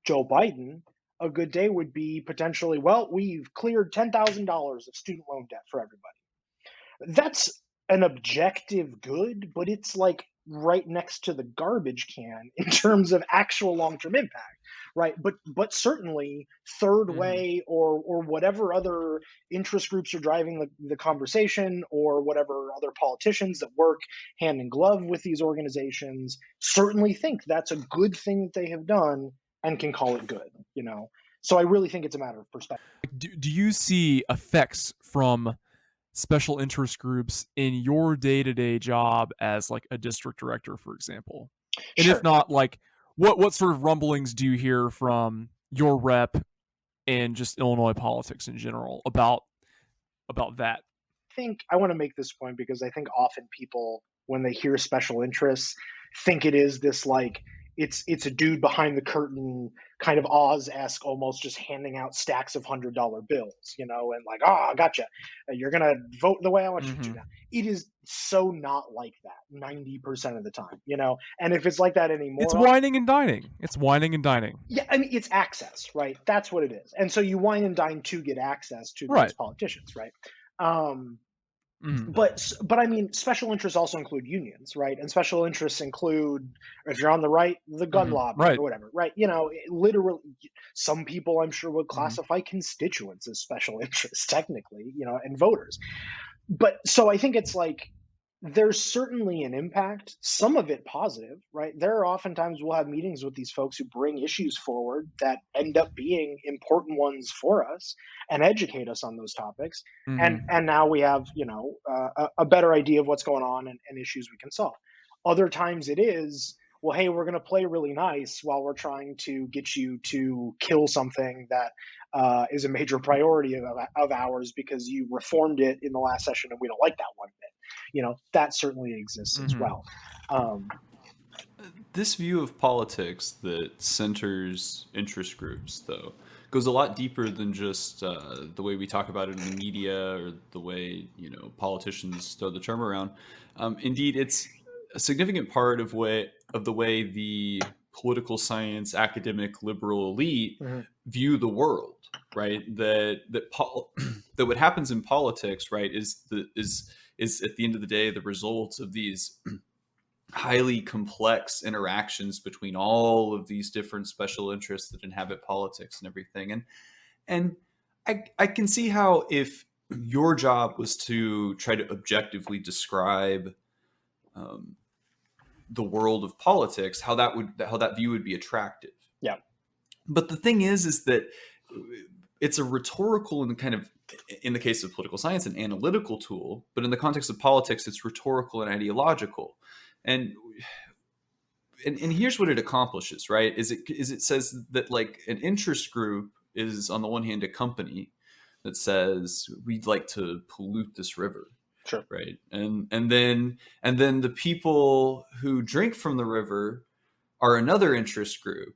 Joe Biden, a good day would be potentially, well, we've cleared $10,000 of student loan debt for everybody. That's an objective good, but it's like right next to the garbage can in terms of actual long-term impact, right? But certainly third way or whatever other interest groups are driving the conversation, or whatever other politicians that work hand in glove with these organizations certainly think that's a good thing that they have done and can call it good, So I really think it's a matter of perspective. Do you see effects from special interest groups in your day-to-day job as like a district director, for example? And Sure. if not, like what sort of rumblings do you hear from your rep and just Illinois politics in general about that? I think I want to make this point because I think often people, when they hear special interests, think it is this, like, it's a dude behind the curtain, kind of Oz-esque, almost just handing out stacks of $100 bills, and like, I gotcha, you're gonna vote the way I want you to now. It is so not like that 90% of the time, and if it's like that anymore, it's whining and dining. Yeah, I mean, it's access, right? That's what it is. And so you wine and dine to get access to those politicians, right? But I mean, special interests also include unions, right? And special interests include, if you're on the right, the gun lobby or whatever, right? Literally, some people I'm sure would classify constituents as special interests, technically, and voters. But so I think it's like, there's certainly an impact, some of it positive, right? There are oftentimes we'll have meetings with these folks who bring issues forward that end up being important ones for us and educate us on those topics. And now we have, a better idea of what's going on and issues we can solve. Other times it is, well, hey, we're going to play really nice while we're trying to get you to kill something that is a major priority of ours because you reformed it in the last session and we don't like that one bit. That certainly exists as well. This view of politics that centers interest groups, though, goes a lot deeper than just the way we talk about it in the media or the way politicians throw the term around. Indeed, it's a significant part of the way the political science, academic, liberal elite view the world. Right? That what happens in politics, right, is at the end of the day the result of these highly complex interactions between all of these different special interests that inhabit politics and everything. And I can see how, if your job was to try to objectively describe the world of politics, how that view would be attractive. Yeah. But the thing is that it's a rhetorical and kind of, in the case of political science, an analytical tool, but in the context of politics, it's rhetorical and ideological. And here's what it accomplishes, right? Is it says that, like, an interest group is, on the one hand, a company that says we'd like to pollute this river. Sure. Right. And then the people who drink from the river are another interest group,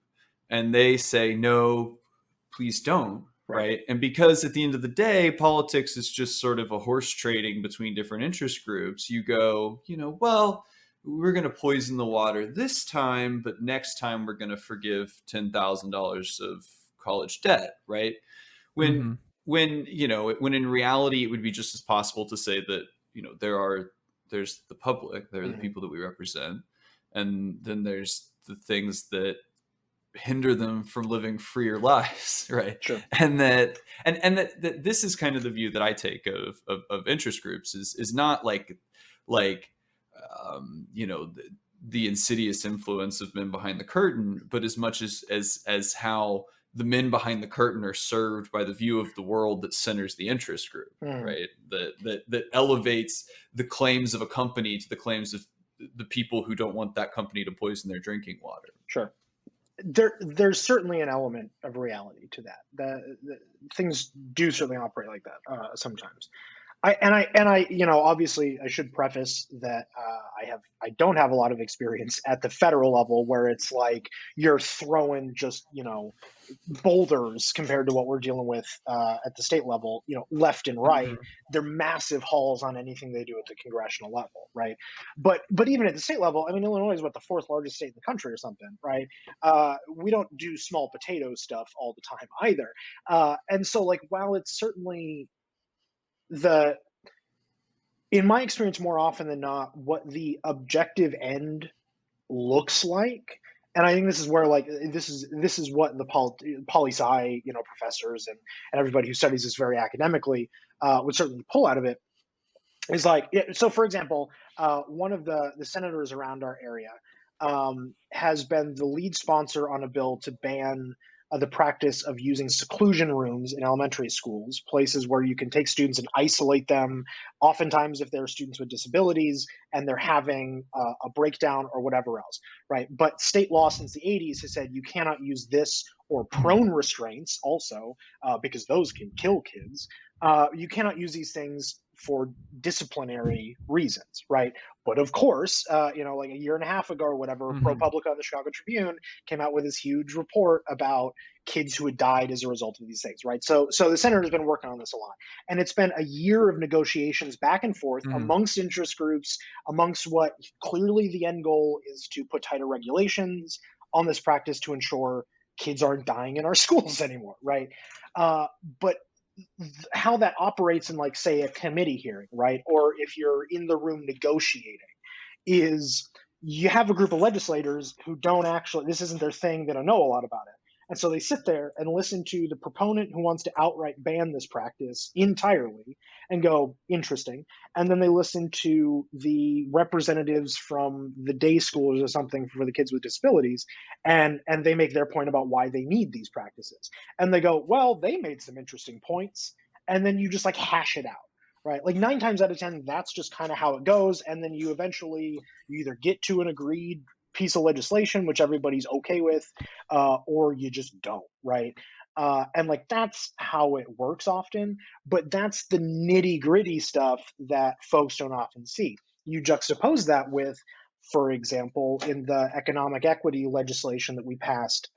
and they say, no, please don't. Right. And because at the end of the day, politics is just sort of a horse trading between different interest groups, you go, well, we're going to poison the water this time, but next time we're going to forgive $10,000 of college debt. Right. When in reality, it would be just as possible to say that, there's the public, there are the people that we represent, and then there's the things that hinder them from living freer lives, right? Sure. And that this is kind of the view that I take of interest groups is not like the insidious influence of men behind the curtain, but as much as how the men behind the curtain are served by the view of the world that centers the interest group, right? That elevates the claims of a company to the claims of the people who don't want that company to poison their drinking water. Sure. There's certainly an element of reality to that. The things do certainly operate like that sometimes. I obviously I should preface that I don't have a lot of experience at the federal level where it's like you're throwing just boulders compared to what we're dealing with at the state level, left and right. Mm-hmm. They're massive hauls on anything they do at the congressional level, right? But even at the state level, I mean, Illinois is what, the fourth largest state in the country or something, right? We don't do small potato stuff all the time either. And so, like, while it's certainly in my experience, more often than not, what the objective end looks like, and I think this is where, like, this is what the poli-sci professors and everybody who studies this very academically would certainly pull out of it, is like, so for example, one of the senators around our area has been the lead sponsor on a bill to ban the practice of using seclusion rooms in elementary schools, places where you can take students and isolate them, oftentimes if they're students with disabilities and they're having a breakdown or whatever else, right? But state law since the 80s has said you cannot use this or prone restraints also, because those can kill kids. You cannot use these things for disciplinary reasons, right? But of course, like a year and a half ago or whatever, ProPublica and the Chicago Tribune came out with this huge report about kids who had died as a result of these things, right? So the senator's been working on this a lot, and it's been a year of negotiations back and forth amongst interest groups, amongst what clearly the end goal is to put tighter regulations on this practice to ensure kids aren't dying in our schools anymore, right? But how that operates in, like, say, a committee hearing, right? Or if you're in the room negotiating, is you have a group of legislators who don't actually, this isn't their thing, they don't know a lot about it. And so they sit there and listen to the proponent who wants to outright ban this practice entirely and go, interesting. And then they listen to the representatives from the day schools or something for the kids with disabilities, and they make their point about why they need these practices. And they go, well, they made some interesting points. And then you just, like, hash it out, right? Like 9 times out of 10, that's just kind of how it goes. And then you either get to an agreed piece of legislation, which everybody's okay with, or you just don't, right? And, like, that's how it works often, but that's the nitty gritty stuff that folks don't often see. You juxtapose that with, for example, in the economic equity legislation that we passed,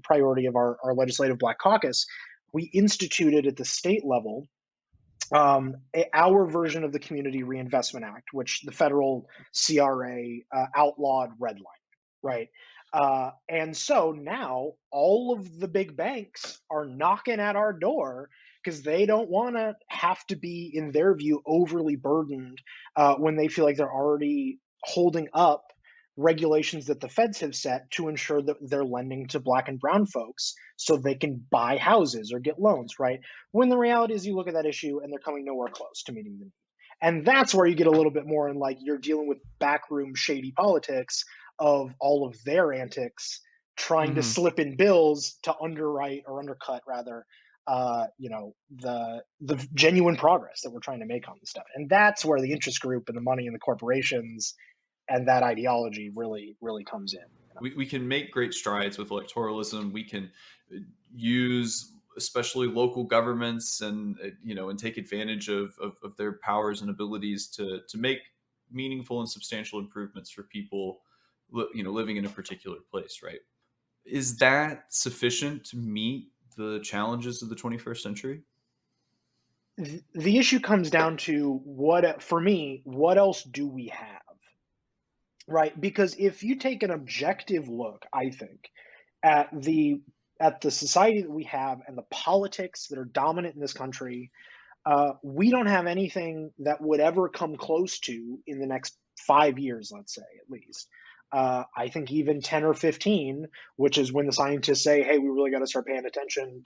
priority of our legislative Black Caucus, we instituted at the state level our version of the Community Reinvestment Act, which the federal CRA outlawed redlining, right? And so now all of the big banks are knocking at our door because they don't want to have to be, in their view, overly burdened when they feel like they're already holding up regulations that the feds have set to ensure that they're lending to Black and brown folks so they can buy houses or get loans, right? When the reality is, you look at that issue and they're coming nowhere close to meeting the need. And that's where you get a little bit more in, like, you're dealing with backroom shady politics of all of their antics trying to slip in bills to underwrite or undercut, rather, the genuine progress that we're trying to make on this stuff. And that's where the interest group and the money and the corporations and that ideology really, really comes in. We can make great strides with electoralism. We can use especially local governments and take advantage of their powers and abilities to make meaningful and substantial improvements for people living in a particular place, right? Is that sufficient to meet the challenges of the 21st century? The issue comes down to, for me, what else do we have? Right? Because if you take an objective look, I think, at the society that we have and the politics that are dominant in this country, we don't have anything that would ever come close to, in the next 5 years, let's say, at least. I think even 10 or 15, which is when the scientists say, hey, we really got to start paying attention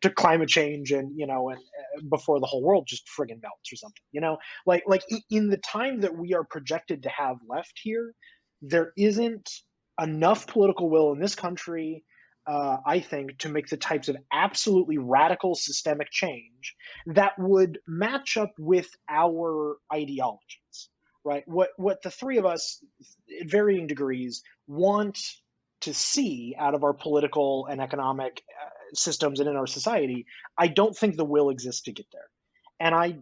to climate change and before the whole world just friggin' melts or something, like in the time that we are projected to have left here, there isn't enough political will in this country I think, to make the types of absolutely radical systemic change that would match up with our ideologies, right? What the three of us, at varying degrees, want to see out of our political and economic systems and in our society, I don't think the will exists to get there. And I,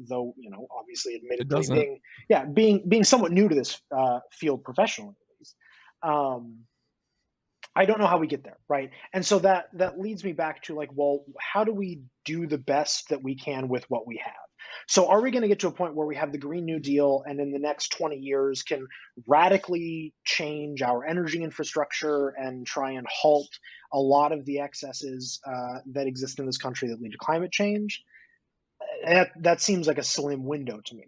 though obviously, It admittedly, doesn't. being somewhat new to this field professionally, at least, I don't know how we get there, right? And so that leads me back to, like, well, how do we do the best that we can with what we have? So are we going to get to a point where we have the Green New Deal and in the next 20 years can radically change our energy infrastructure and try and halt a lot of the excesses that exist in this country that lead to climate change? That seems like a slim window to me.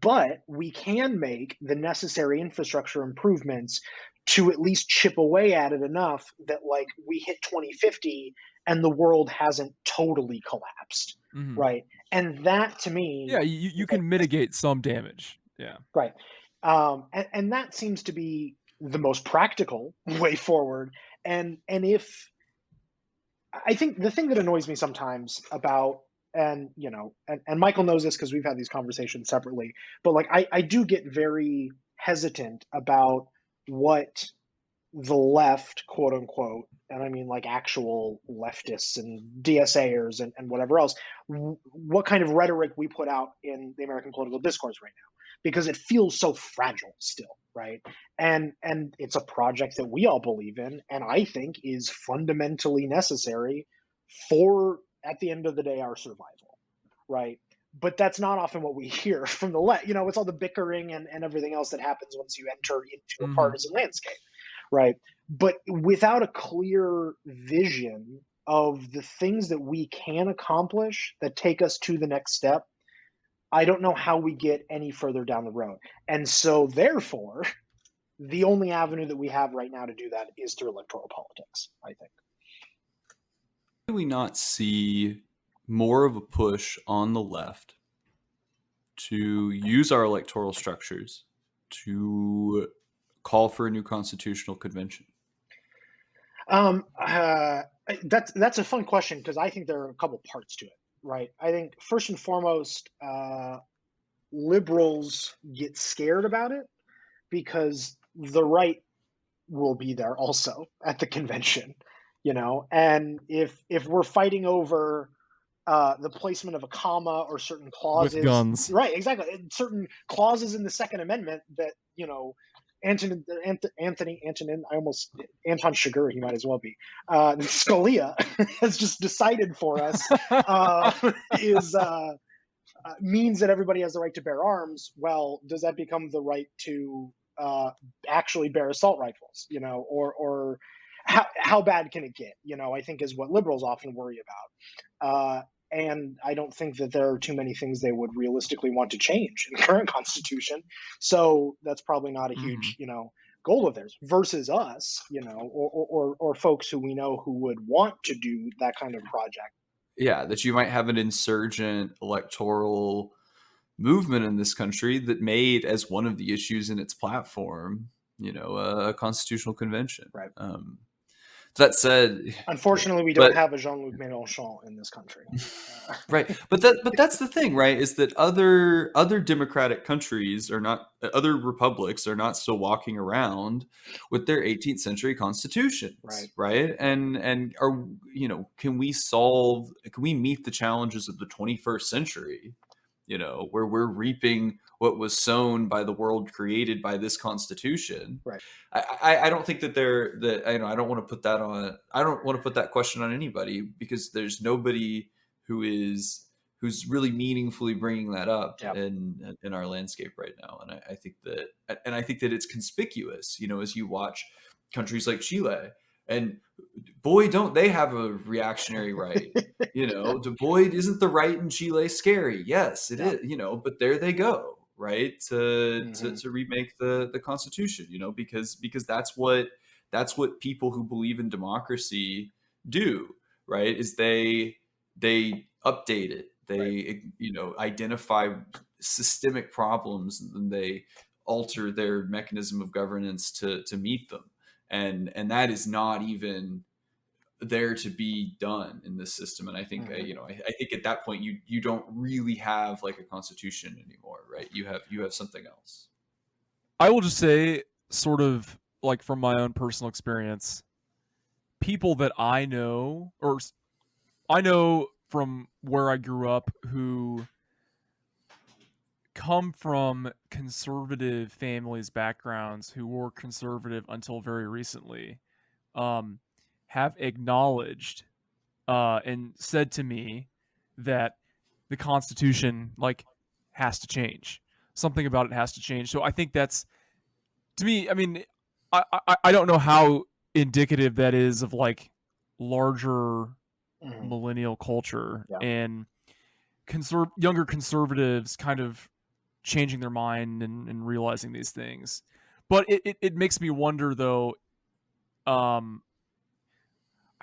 But we can make the necessary infrastructure improvements to at least chip away at it enough that, like, we hit 2050 and the world hasn't totally collapsed, Mhm. right? And that, to me, Yeah, you can mitigate some damage. Yeah. right. And that seems to be the most practical way forward. And if I think the thing that annoys me sometimes about, and Michael knows this because we've had these conversations separately, but, like, I do get very hesitant about what the left, quote unquote, and I mean, like, actual leftists and DSAers and whatever else, what kind of rhetoric we put out in the American political discourse right now, because it feels so fragile still, right? And it's a project that we all believe in, and I think is fundamentally necessary for, at the end of the day, our survival, right? But that's not often what we hear from the left. It's all the bickering and everything else that happens once you enter into a Mhm. partisan landscape, right? But without a clear vision of the things that we can accomplish that take us to the next step, I don't know how we get any further down the road. And so, therefore, the only avenue that we have right now to do that is through electoral politics, I think. Do we not see more of a push on the left to use our electoral structures to call for a new constitutional convention? That's a fun question, because I think there are a couple parts to it, right? I think first and foremost, liberals get scared about it because the right will be there also at the convention, and if we're fighting over the placement of a comma or certain With clauses, guns. right? Exactly, certain clauses in the Second Amendment that Anton Chigurh, he might as well be, Scalia has just decided for us, is means that everybody has the right to bear arms. Well, does that become the right to actually bear assault rifles? Or how bad can it get? I think is what liberals often worry about. And I don't think that there are too many things they would realistically want to change in the current constitution. So that's probably not a huge, goal of theirs. Versus us, or folks who we know who would want to do that kind of project. Yeah, that you might have an insurgent electoral movement in this country that made as one of the issues in its platform, a constitutional convention. Right. That said, unfortunately, we don't have a Jean-Luc Mélenchon in this country. Right, but that's the thing, right? Is that other democratic countries are not, other republics are not still walking around with their 18th century constitutions, right? And are can we meet the challenges of the 21st century? Where we're reaping what was sown by the world created by this constitution. Right. I don't think that I don't want to put that on. I don't want to put that question on anybody, because there's nobody who's really meaningfully bringing that up in our landscape right now. And I think that it's conspicuous, as you watch countries like Chile, and boy, don't they have a reactionary right. Boy, isn't the right in Chile scary? Yes, it is, but there they go, right? To remake the Constitution, because that's what people who believe in democracy do, right? Is they update it. They, identify systemic problems, and then they alter their mechanism of governance to meet them. and that is not even there to be done in this system. And I think I think at that point you don't really have like a constitution anymore, right? You have something else. I will just say, sort of like from my own personal experience, people that I know, or I know from where I grew up, who come from conservative families, backgrounds, who were conservative until very recently, have acknowledged and said to me that the Constitution has to change. Something about it has to change. So I think that's, to me. I mean, I don't know how indicative that is of like larger millennial culture and younger conservatives kind of changing their mind and realizing these things. But it makes me wonder though. I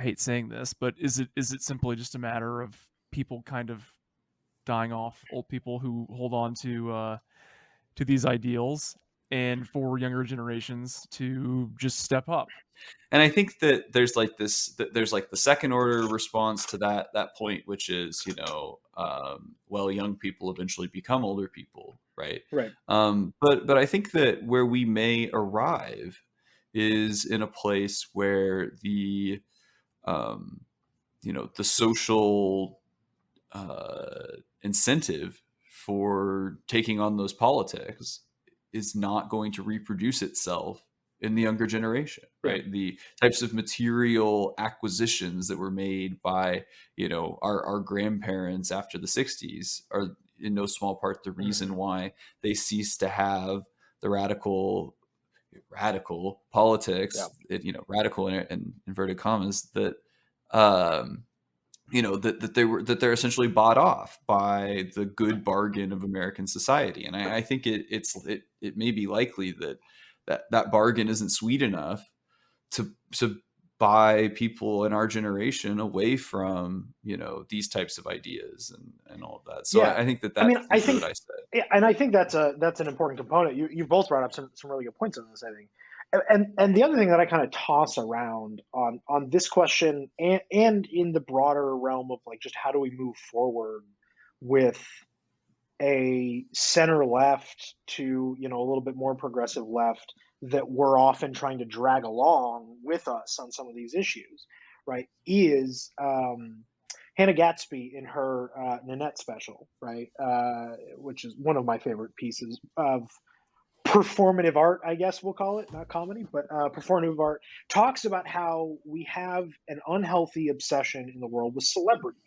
hate saying this, but is it simply just a matter of people kind of dying off, old people who hold on to these ideals, and for younger generations to just step up? And I think that there's like the second order response to that point, which is, well, young people eventually become older people, right? Right. But I think that where we may arrive is in a place where the social incentive for taking on those politics is not going to reproduce itself in the younger generation, right? The types of material acquisitions that were made by, our grandparents after the 60s are in no small part the reason why they ceased to have the radical politics, radical in inverted commas, that, that they're essentially bought off by the good bargain of American society. And I think it may be likely that bargain isn't sweet enough to buy people in our generation away from, these types of ideas and all of that. So I think that's what I said. And I think that's an important component. You both brought up some really good points on this, I think. And the other thing that I kind of toss around on this question and in the broader realm of like just how do we move forward with a center left to a little bit more progressive left that we're often trying to drag along with us on some of these issues, right, is Hannah Gatsby in her Nanette special, right, which is one of my favorite pieces of performative art, I guess we'll call it, not comedy, but performative art, talks about how we have an unhealthy obsession in the world with celebrity.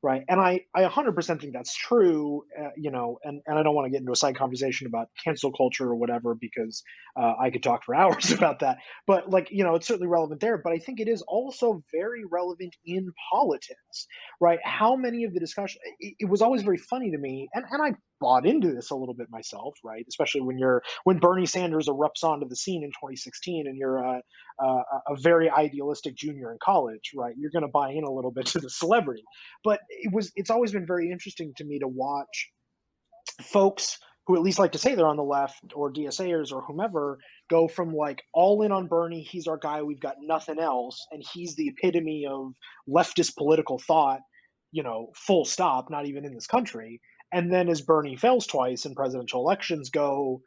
Right. And I 100% think that's true, and I don't want to get into a side conversation about cancel culture or whatever, because I could talk for hours about that. But it's certainly relevant there. But I think it is also very relevant in politics. Right. How many of the discussion, it was always very funny to me. And I bought into this a little bit myself. Right. Especially when Bernie Sanders erupts onto the scene in 2016 and you're a very idealistic junior in college. Right. You're going to buy in a little bit to the celebrity. But it's always been very interesting to me to watch folks who at least like to say they're on the left, or DSAers or whomever, go from like all in on Bernie, he's our guy, we've got nothing else, and he's the epitome of leftist political thought, full stop, not even in this country. And then as Bernie fails twice in presidential elections, go,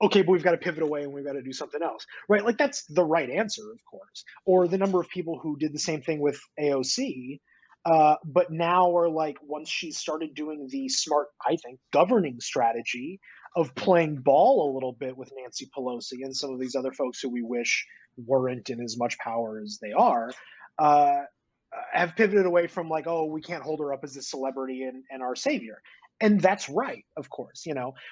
okay, but we've got to pivot away and we've got to do something else, right? Like that's the right answer, of course. Or the number of people who did the same thing with AOC, but now are like, once she started doing the smart, I think, governing strategy of playing ball a little bit with Nancy Pelosi and some of these other folks who we wish weren't in as much power as they are, have pivoted away from like, oh, we can't hold her up as a celebrity and our savior. And that's right, of course,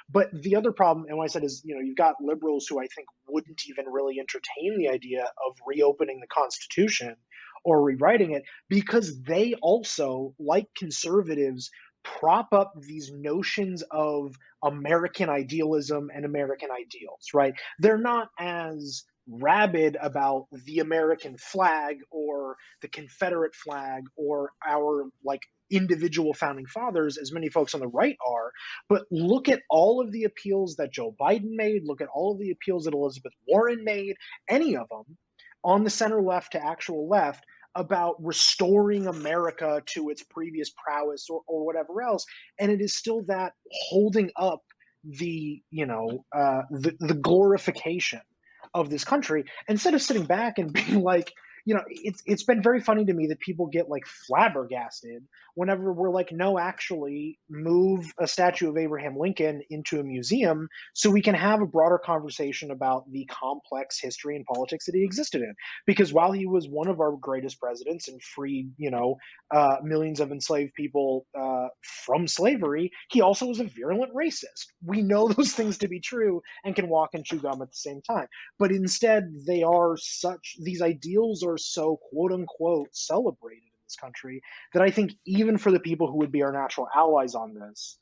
But the other problem, and what I said is, you've got liberals who I think wouldn't even really entertain the idea of reopening the Constitution or rewriting it, because they also, like conservatives, prop up these notions of American idealism and American ideals, right? They're not as rabid about the American flag or the Confederate flag or our like individual founding fathers as many folks on the right are. But look at all of the appeals that Joe Biden made, look at all of the appeals that Elizabeth Warren made, any of them on the center left to actual left, about restoring America to its previous prowess or whatever else. And it is still that holding up the, the glorification of this country, instead of sitting back and being like, it's been very funny to me that people get like flabbergasted whenever we're like, no, actually move a statue of Abraham Lincoln into a museum so we can have a broader conversation about the complex history and politics that he existed in. Because while he was one of our greatest presidents and freed, millions of enslaved people from slavery, he also was a virulent racist. We know those things to be true and can walk and chew gum at the same time. But instead, these ideals are so quote unquote celebrated in this country that I think even for the people who would be our natural allies on this,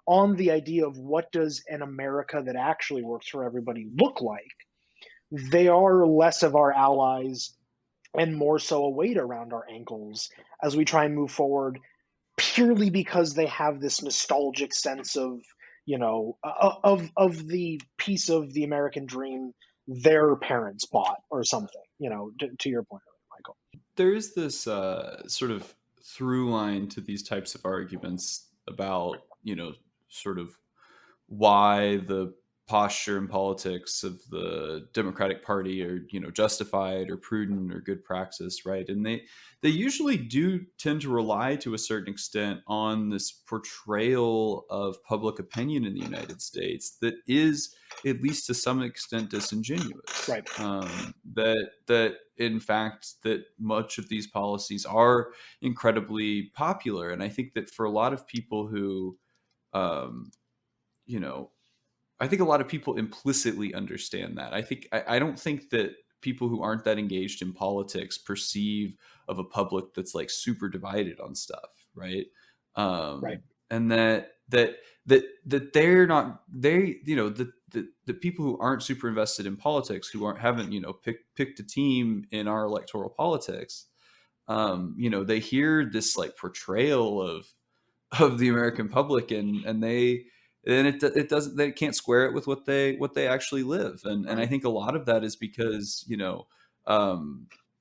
on the idea of what does an America that actually works for everybody look like, they are less of our allies and more so a weight around our ankles as we try and move forward, purely because they have this nostalgic sense of, of the piece of the American dream their parents bought or something, to your point, Michael. There is this sort of through line to these types of arguments about, sort of why the posture and politics of the Democratic Party are, justified or prudent or good praxis, right? And they usually do tend to rely to a certain extent on this portrayal of public opinion in the United States that is, at least to some extent, disingenuous. Right. That in fact that much of these policies are incredibly popular, and I think that for a lot of people who, I think a lot of people implicitly understand that. I don't think that people who aren't that engaged in politics perceive of a public that's like super divided on stuff, right? Right. And that they're not, the people who aren't super invested in politics, who haven't picked a team in our electoral politics, they hear this like portrayal of the American public, and it doesn't, they can't square it with what they actually live, and I think a lot of that is because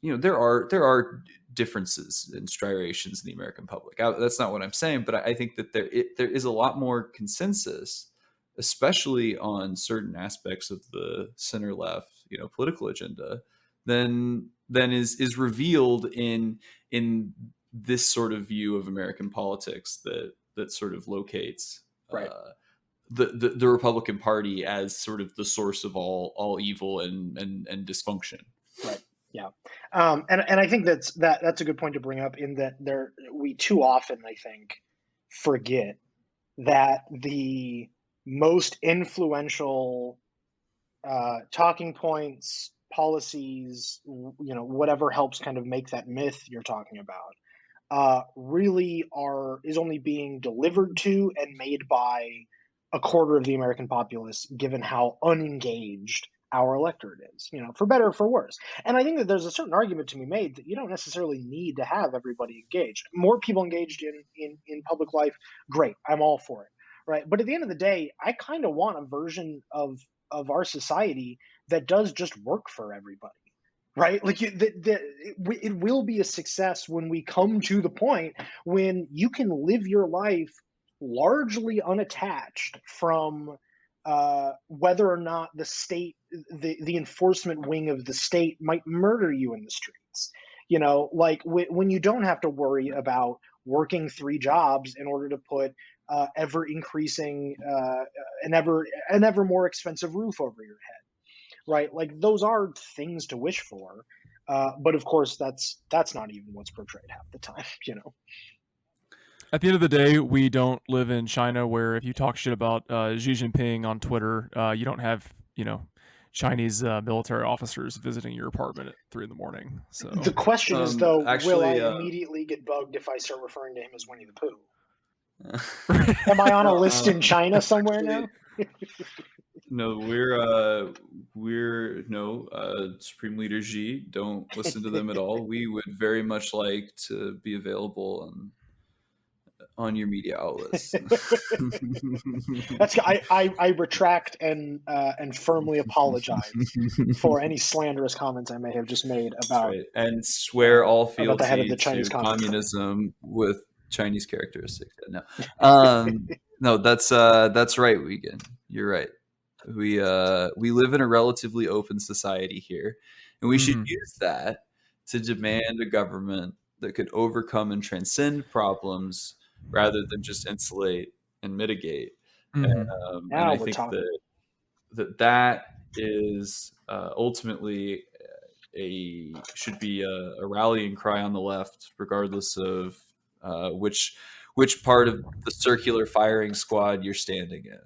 there are differences and striations in the American public. That's not what I'm saying, but I think that there is a lot more consensus, especially on certain aspects of the center left political agenda than is revealed in this sort of view of American politics that sort of locates right. The Republican Party as sort of the source of all evil and dysfunction. Right. Yeah. And I think that's a good point to bring up, in that we too often, I think, forget that the most influential talking points, policies, whatever helps kind of make that myth you're talking about, really is only being delivered to and made by a quarter of the American populace, given how unengaged our electorate is, for better or for worse. And I think that there's a certain argument to be made that you don't necessarily need to have everybody engaged. More people engaged in public life, great. I'm all for it, right? But at the end of the day, I kind of want a version of our society that does just work for everybody. Right? Like it will be a success when we come to the point when you can live your life largely unattached from whether or not the state, the enforcement wing of the state, might murder you in the streets. Like when you don't have to worry about working 3 jobs in order to put ever increasing an ever more expensive roof over your head. Right? Like those are things to wish for, but of course that's not even what's portrayed half the time. At the end of the day, we don't live in China, where if you talk shit about Xi Jinping on Twitter, you don't have Chinese military officers visiting your apartment at 3 a.m. So the question is, though, actually, will I immediately get bugged if I start referring to him as Winnie the Pooh? Am I on a list in China somewhere now? No, we're Supreme Leader Xi. Don't listen to them at all. We would very much like to be available on your media outlets. That's I retract and firmly apologize for any slanderous comments I may have just made about right. And swear all about the head of fealty the Chinese to Communist Party. communism with Chinese characteristics. No, no, that's right, Wiegand. You're right. We live in a relatively open society here, and we should use that to demand a government that could overcome and transcend problems rather than just insulate and mitigate. And Now I we're think talking. that is ultimately should be a rallying cry on the left, regardless of which part of the circular firing squad you're standing in.